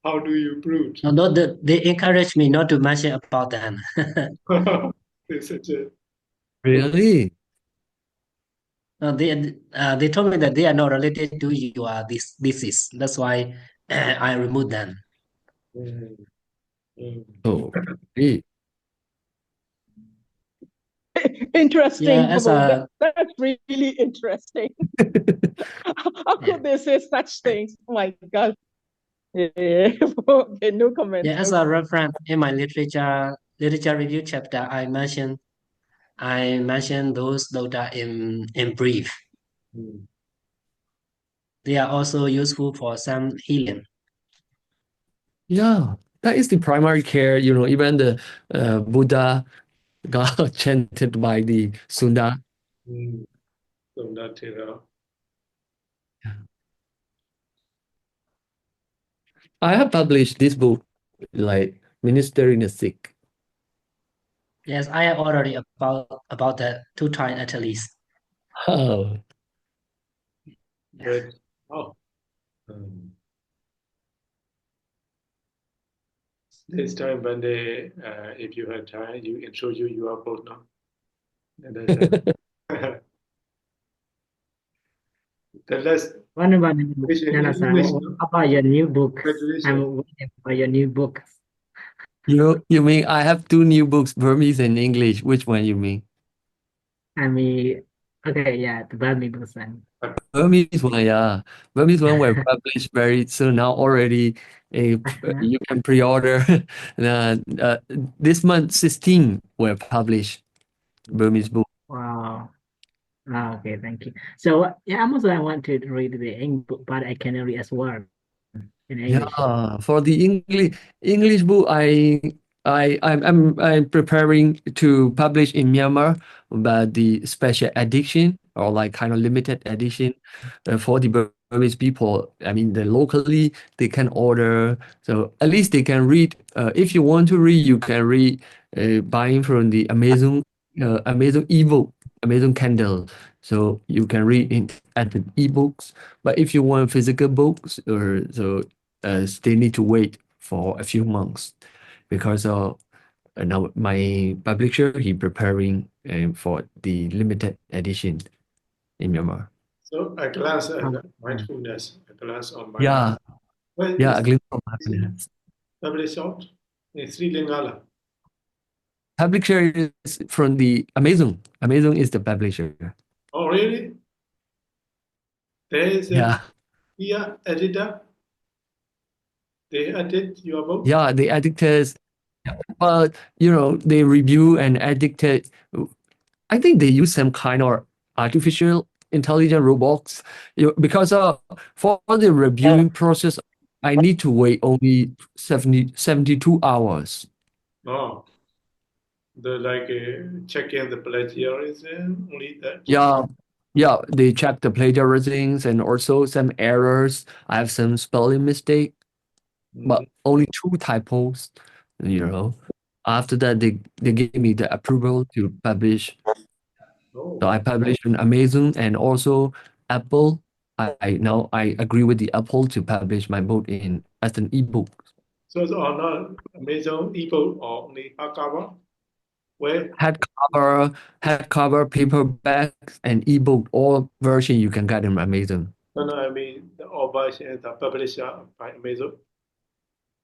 How do you prove? No, they encourage me not to mention about them. It's such a Really? They told me that they are not related to your this disease. That's why I removed them. Mm, mm. Oh, really? Interesting, Yeah, as Boo. a That's really interesting. How yeah, could they say such things? Oh my God. Yeah. Okay, no comment. yeah, as No. a reference in my literature review chapter, I mentioned those data in brief. Mm. They are also useful for some healing. Yeah. That is the primary care, even the Buddha got chanted by the Sunda. Mm. So that I have published this book, like Ministering the Sick. Yes, I have already about that 2 times at least. Oh, but oh, um, this time when they, if you had time, you introduce your book now. And that's the last One question in Nana-san, English, what no? about your new book? Graduation. I'm waiting for your new book. you mean I have two new books, Burmese and English? Which one you mean? I mean, okay, yeah, the Burmese books and Burmese one, yeah. Burmese one were published very soon now already. You can pre-order. Uh, this month, 16 were published, Burmese book. wow. Okay, thank you. So yeah, I want to read the English book, but I cannot read as well in English. Yeah, for the English book, I'm preparing to publish in Myanmar, but the special edition or like kind of limited edition for the Burmese people. I mean, the locally they can order, so at least they can read. If you want to read, you can read buying from the Amazon ebook, Amazon Kindle. So you can read it at the ebooks. But if you want physical books, or so they need to wait for a few months because now my publisher he preparing for the limited edition in Myanmar. So a glance at Um, mindfulness, a glance on mindfulness. Yeah, Well, yeah, it's a glimpse of happiness. published out in Sri Lanka. Publisher is from the Amazon. Amazon is the publisher. Oh, really? There is a Yeah, editor. They edit your book. yeah, the editors, but they review and edited. I think they use some kind of artificial intelligent robots. Because for the reviewing process, I need to wait only 72 hours. Oh, the like checking the plagiarism, only that. Yeah, yeah, they check the plagiarisms and also some errors. I have some spelling mistake, but only 2 typos. You know, After that, they gave me the approval to publish. So Oh, I published on Amazon and also Apple. I agree with the Apple to publish my book in as an ebook. So it's on Amazon ebook or only hardcover? Where? Hardcover, paperbacks, and ebook. All version you can get in Amazon. No, I mean the all version the publisher by Amazon.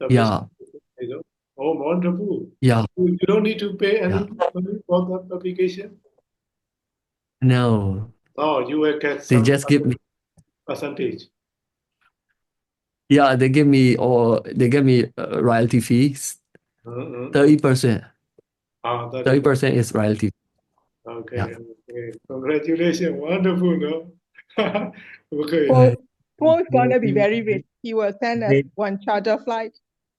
Published Yeah, by Amazon. Oh, wonderful. yeah, You don't need to pay any yeah. money for the publication. No, Oh, you will get they some just give me. percentage. Yeah, they give me royalty fees. Mm-hmm. 30%. That is 30% is royalty. okay. Yeah. Okay. Congratulations. Wonderful, no? Okay. Paul's gonna be very rich. He will send us Great. one charter flight.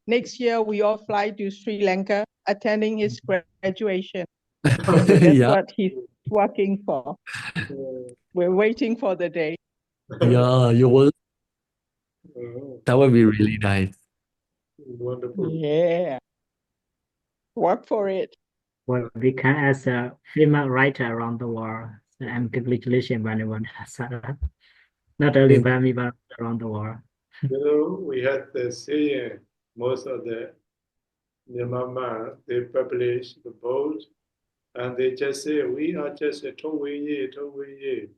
Next year, we all fly to Sri Lanka, attending his graduation. That's Yeah, what he's working for. We're waiting for the day. yeah, you will. Oh, That would be really nice. wonderful. Yeah. Work for it. Well, we can as a female writer around the world. So I'm congratulations anyone has not only Thank by me but around the world. We had the saying, most of the Myanmar, they publish the book and they just say, we are just a Towiye.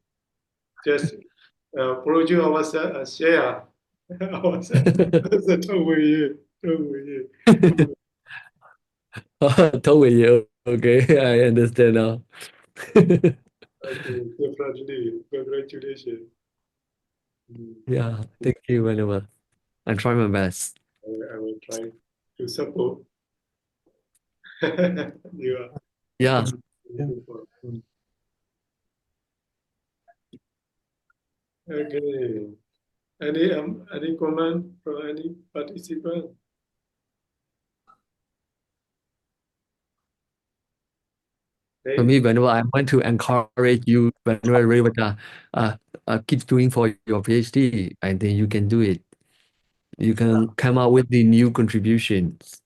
Just produce ourselves, share ourselves as a Towiye. Totally you. Okay, I understand now. Okay, definitely. Congratulations. Yeah, thank you very much. I try my best. I will try to support. You are Yeah. wonderful. Okay. Any comment from any participant? For me, whenever I want to encourage you, whenever Revata, keep doing for your PhD, I think you can do it. You can come out with the new contributions.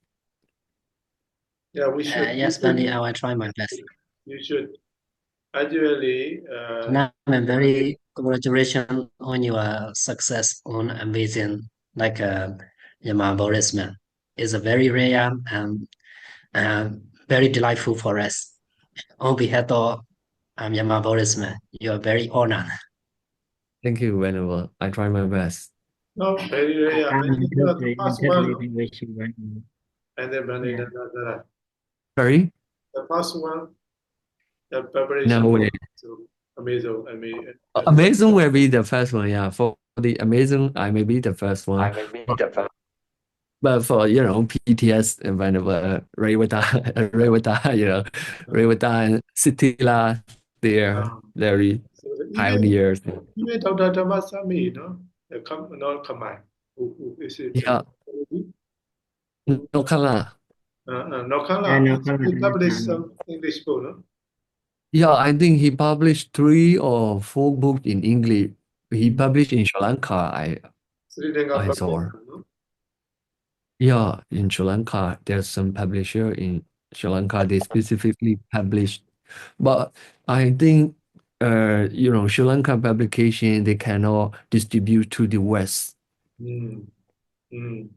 Yeah, we should. Yes, Benny, I will try my best. You should. Actually, Now, I'm very congratulations on your success on amazing, like Yama Boris man. It's a very rare and very delightful for us. On behalf of Yama Boris man, you are very honored. Thank you, whenever I try my best. no, very rare. I think you are the first one, no? Wish you well. And then Yeah. Sorry? the first one, the preparation. No way. So amazing. I mean, Amazon will be the first one, yeah. For the Amazon, I may be the first one. But for PTS and whenever Revata and Sitila, they're very so even pioneers. Dr. Tamasami, no, not Kamai, who is it? Yeah, no color. Nokala, Yeah, he Nokala, published yeah. some English book, no? Yeah, I think he published 3 or 4 books in English. He published in Sri Lanka, Sri Lanka I saw. published, no? Yeah, in Sri Lanka, there's some publisher in Sri Lanka, they specifically published. But I think, Sri Lanka publication, they cannot distribute to the West. Mm. Mm.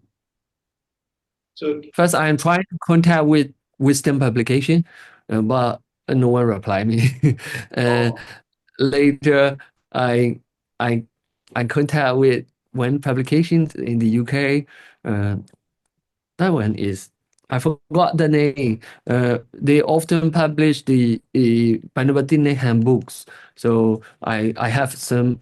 So, First, I am trying to contact with Wisdom Publication, but no one replied me. And later, I I I contact with one publications in the UK. That one is I forgot the name. They often publish the Panavati handbooks. So I have some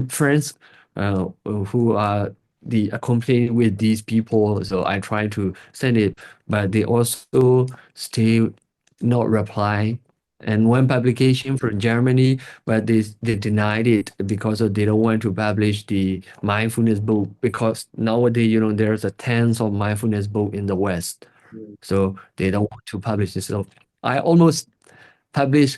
friends who are the accompanying with these people. So I try to send it, but they also still not reply. And one publication from Germany, but they denied it because they don't want to publish the mindfulness book because nowadays, there's a tens of mindfulness book in the West. So they don't want to publish it. So I almost publish,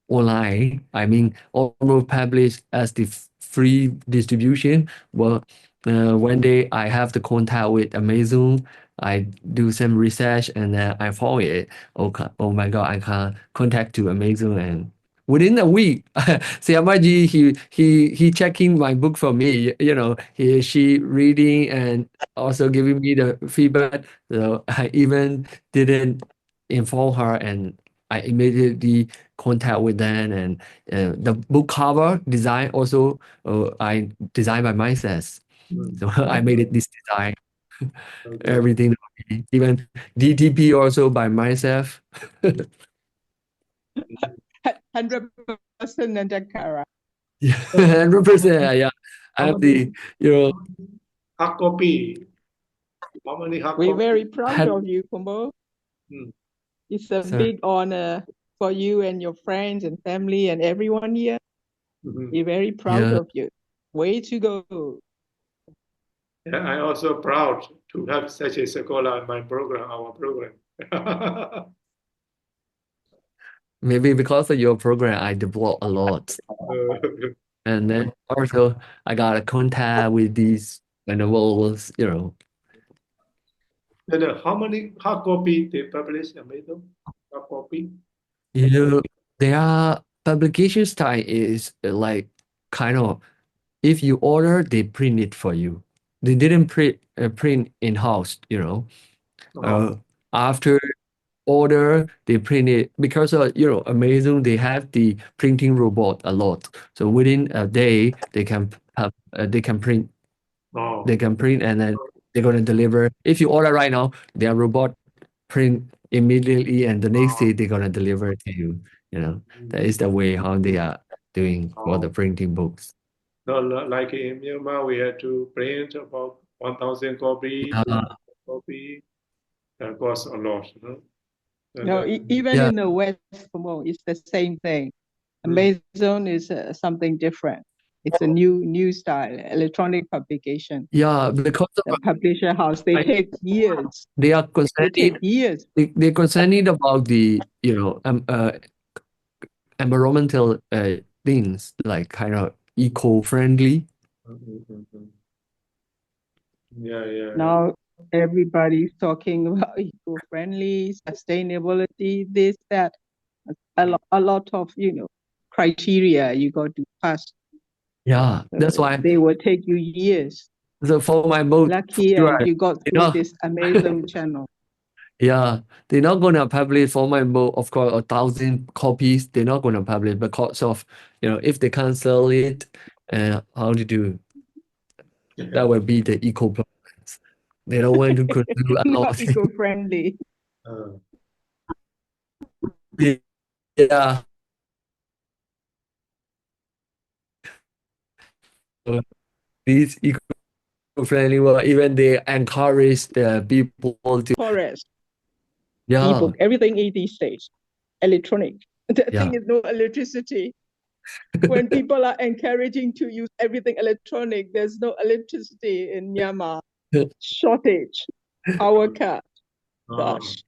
online. I mean, almost publish as the free distribution. But one day I have the contact with Amazon. I do some research and then I found it. Okay, oh my God, I can contact to Amazon and within a week, Siamaji, he checking my book for me, she reading and also giving me the feedback. So I even didn't inform her, and I immediately contact with them. And the book cover design also I designed by myself. So I made it this design, everything, even DTP also by myself. 100% Nanjakara. Yeah, 100%. Yeah, How I'm many hard copy? How many hard We're copy? very proud had, of you, Kumbo. It's a sorry, big honor for you and your friends and family and everyone here. We're very proud yeah, of you. Way to go. Yeah, I'm also proud to have such a scholar in my program, our program. maybe because of your program, I developed a lot. And then also I got a contact with these animals, Then how many hard copy they publish, Amazon? Hard copy? their publication style is like kind of, if you order, they print it for you. They didn't print in-house, after order, they print it because Amazon, they have the printing robot a lot. So within a day, they can have they can print Oh. and then they're gonna deliver. If you order right now, their robot print immediately, and the next day they're gonna deliver it to you. That is the way how they are doing for the printing books. No, like in Myanmar, we had to print about 1,000 copy, 2,000 copy, and cost a lot. And, No, even Yeah. in the West, Kumbo, it's the same thing. Amazon is something different. It's a new style, electronic publication. Yeah, because The publisher house, they take years. they are They concerned. take years. They're concerned about the environmental things, like kind of eco-friendly. yeah. Now everybody's talking about eco-friendly, sustainability, this, that. A lot of, criteria you got to pass. Yeah, that's why. They will take you years. So for my book, Lucky you got through this Amazon channel. Yeah, they're not gonna publish for my book, of course, 1,000 copies. They're not gonna publish because of, if they can't sell it, how to do? That would be the eco problems. They don't want to consume a lot. Not eco-friendly. Yeah. These eco-friendly, well, even they encourage the people to. Forest, Yeah, ebook, everything in these days, electronic. The yeah. thing is no electricity. When people are encouraging to use everything electronic, there's no electricity in Myanmar. Shortage, power cut. Gosh.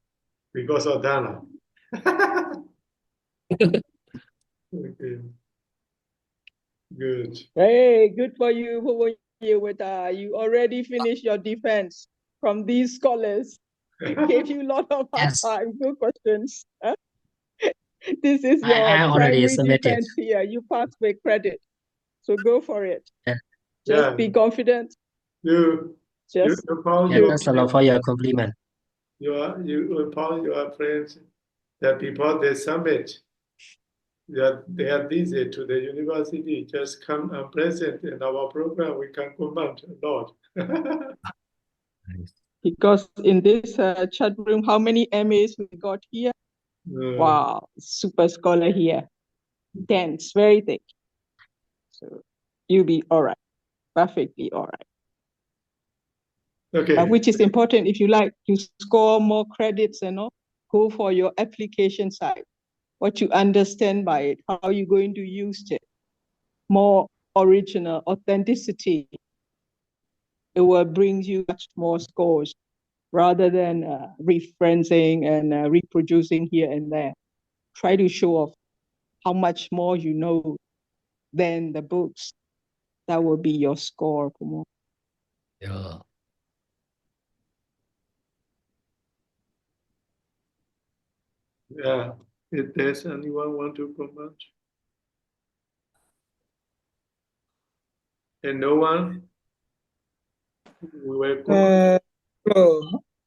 Because of that. Okay. Good. Hey, good for you, Revata. You already finished your defense from these scholars. Gave you a lot of hard Yes, time, good questions. Huh? This is I your already primary submitted. defense here. You passed with credit. So go for it. Yeah. Just be confident. Just Paul, Yeah, thanks a lot for your compliment. Paul, your friends, the people they submit, they are busy to the university. Just come and present in our program. We can comment a lot. because in this chat room, how many MAs we got here? Wow, super scholar here. Dense, very thick. So you'll be all right, perfectly all right. Okay. Which is important if you like to score more credits and all, go for your application side. What you understand by it, how you're going to use it. More original, authenticity. It will bring you much more scores rather than referencing and reproducing here and there. Try to show off how much more you know than the books. That will be your score. Yeah. Yeah. If there's anyone want to comment? And no one? We were good. Hello.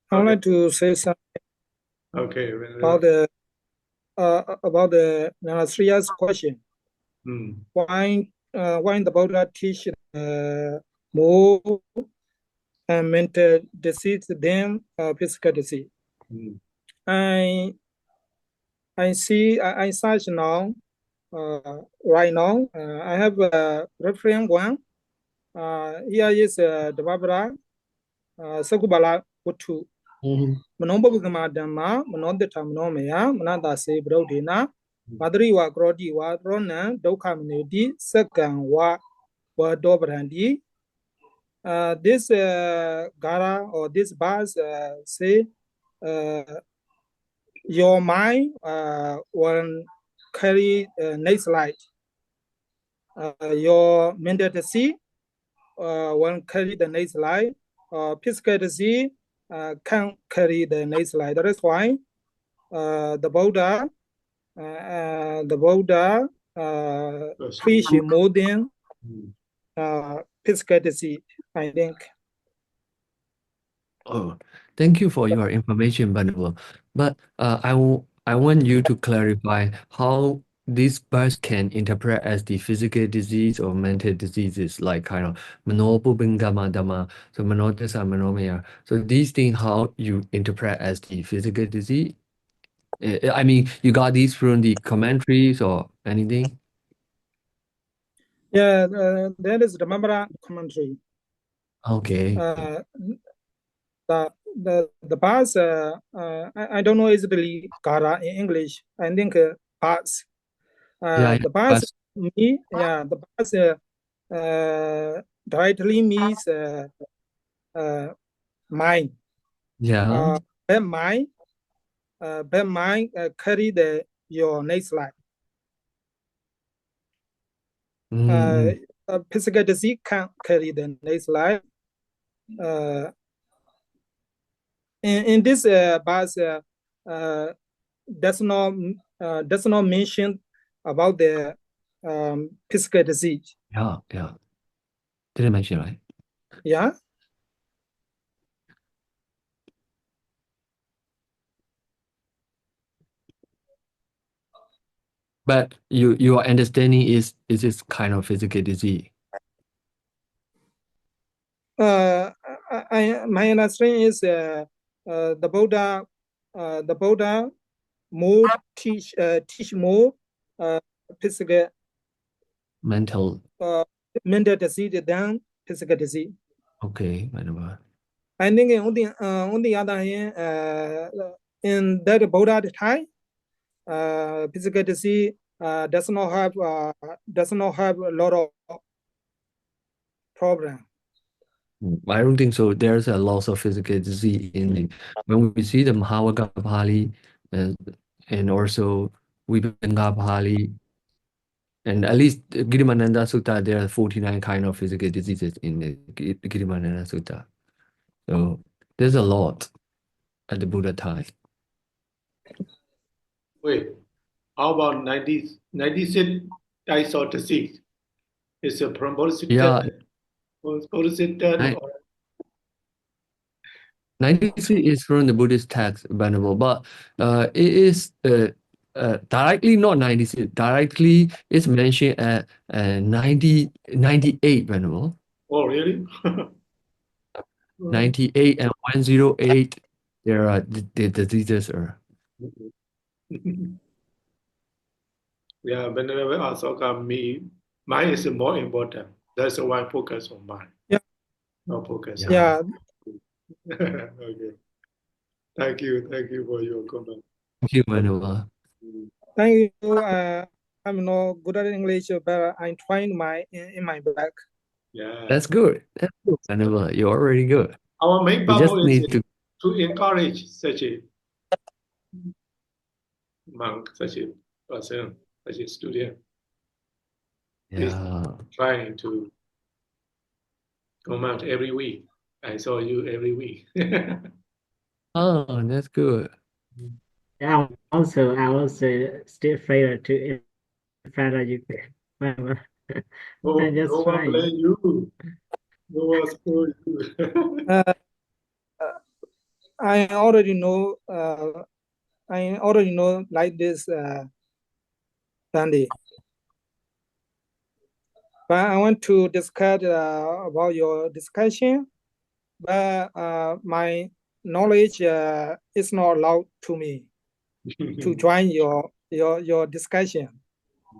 I would Okay. like to say something Okay. about the three years question. Mm. Why the Buddha teach more and mental disease than physical disease? Mm. I see. I search now. Right now, I have a reference one. Here is the Barbara Sakubala Putu. Manombagama Dhamma, Manodita Manomaya, Manada Se Brodina, Madriwa Grodiwa, Rona, Dokamnedi, Second Wa Dobrandi. This Gara or this bus say your mind will carry next light. Your mental disease will carry the next light. Physical disease can carry the next light. That is why the Buddha preach more than physical disease, I think. Oh, thank you for your information, Venerable. But I want you to clarify how these birds can interpret as the physical disease or mental diseases, like kind of manobubingama dhamma, so manodasa manomaya. So these things, how you interpret as the physical disease? I mean, you got these from the commentaries or anything? Yeah, that is the Mambara commentary. Okay. The bars, I don't know easily Gara in English. I think bars. The bars the bars directly means mind. Yeah. Bad mind carry your next life. Physical disease can't carry the next life. In this bus, does not mention about the physical disease. Yeah. Didn't mention, right? Yeah. But your understanding is this kind of physical disease? My understanding is the Buddha more teach more physical mental disease than physical disease. Okay, whatever. I think on the other hand, in that Buddha time, physical disease does not have a lot of problem. I don't think so. There's a loss of physical disease when we see the Mahavaga Pali and also Vibhanga Pali, and at least Girimananda Sutta, there are 49 kind of physical diseases in the Girimananda Sutta. So there's a lot at the Buddha time. Wait, how about 96 types of disease? Is a from Buddhist? Yeah. Buddhist 93 is from the Buddhist text, Venerable, but it is directly not 96. Directly it's mentioned at 98, Venerable. Oh, really? 98 and 108, there are the diseases are. Yeah, whenever also got me, mine is more important. That's why I focus on mine. Yeah. No focus. Yeah. Okay. Thank you for your comment. Thank you, Venerable. Thank you. I'm not good at English, but I'm trying in my back. Yeah. That's good. That's good, Venerable. You're already good. Our main We just purpose need is to encourage such a monk, such a person, such a student. Is trying to come out every week. I saw you every week. Oh, that's good. Yeah, I also still failure to in front of you. No, just no one trying. blame you. No one spoil you. I already know. I already know like this, Dandy. But I want to discuss about your discussion. But my knowledge is not allowed to me to join your discussion.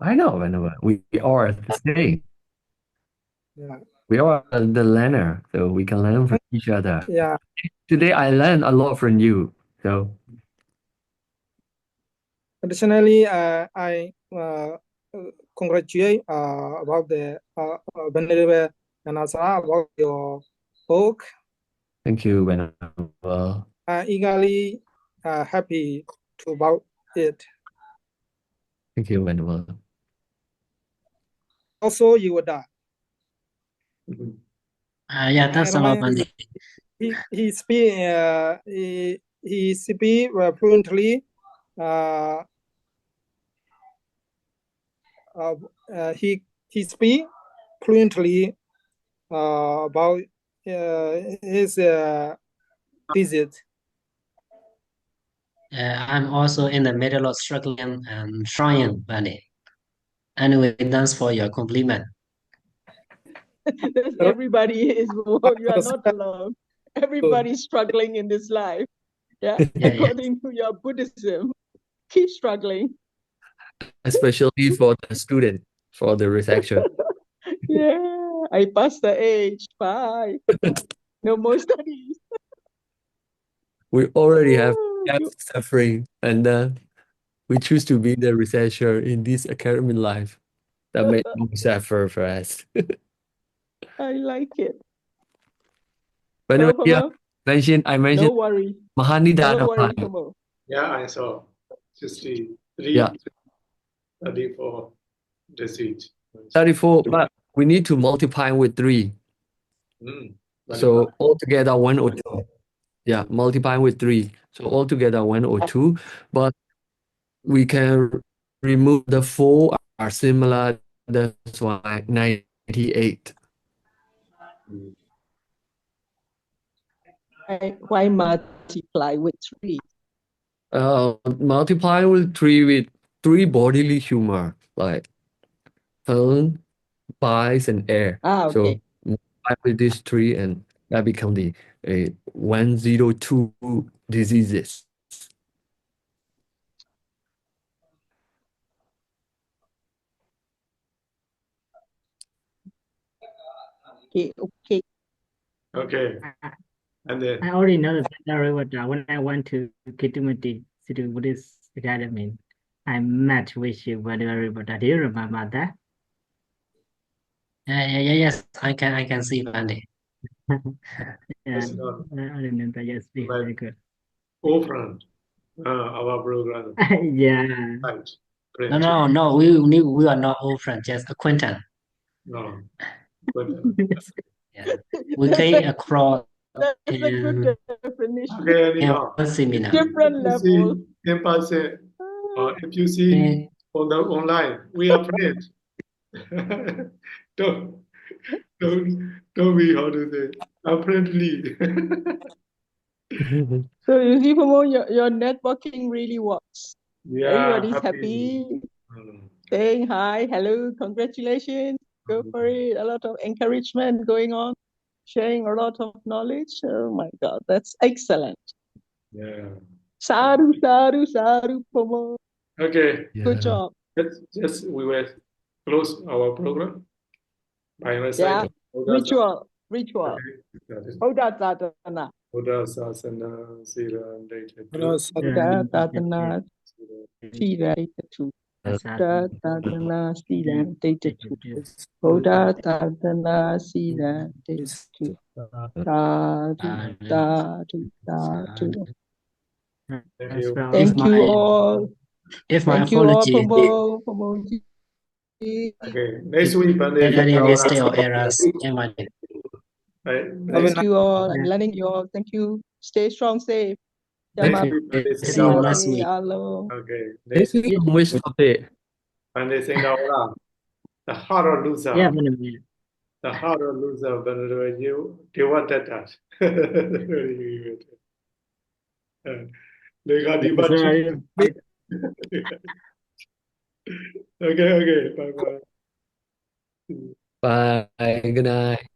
I know, we are the same. Yeah. We are the learner, so we can learn from each other. Yeah. Today I learned a lot from you. So additionally, I congratulate about the Venerable Anasa about your book. thank you, Venerable. Eagerly happy to about it. Thank you, Venerable. Also, you would die. Yeah, thanks a lot, Mandy. He speak he speak fluently. He speak fluently about his visit. I'm also in the middle of struggling and trying, Mandy. Anyway, thanks for your compliment. Everybody is. You are not alone. Everybody's struggling in this life. Yeah, according to your Buddhism, keep struggling. Especially for the student, for the researcher. Yeah, I passed the age. Bye. No more studies. We already have suffering, and we choose to be the researcher in this academic life. That makes more suffer for us. I like it. But Hello, anyway, yeah, I mentioned. No worry. Mahanidana. No worry, Pomo. Yeah, I saw 63, Yeah. 34 deceit. 34, but we need to multiply with 3. So altogether 102. Yeah, multiply with 3. So altogether 102. But we can remove the 4 are similar. That's why 98. Why multiply with 3? Multiply with 3 with 3 bodily humor, like tongue, eyes, and air. Okay. So multiply with these 3, and that become the 102 diseases. Okay. Okay. And then I already know the Revata. When I went to Kitumati City Buddhist Academy, I met with you, Revata. Do you remember that? Yes, I can see Mandy. Yeah, I remember. Yes, very good. old friend, our program. Yeah. No. We are not old friends, just acquaintance. No. Yeah. We came across That's a good definition. Okay, anyhow. Seminar. Different level. In person, if you see on the online, we are friends. don't be how to say friendly. So you see, Pomo, your networking really works. Yeah, everybody's happy. Saying hi, hello, congratulations, go for it. A lot of encouragement going on, sharing a lot of knowledge. Oh my God, that's excellent. Yeah. Sadhu, Pomo. Okay. Good job. Just we will close our program by reciting. Ritual. Oda Tatana. Buddha Sasana Sira and Data. Oda Tatana Sira Data 2. Oda Tatana Sira Data 2. Oda Tatana Sira Data 2. Dadu. Thank you all. If my Thank you all, apology. Pomo. Okay, next week, Any mistake or errors, Thank you all. I'm learning you all. Thank you. Stay strong, safe. See you next week. Okay. Next week, which topic? And they sing out loud. The heart of loser. Yeah, Venerable. The heart of loser, Venerable, you what that. Very good. Yes, sir. Okay, bye bye. Bye. Good night.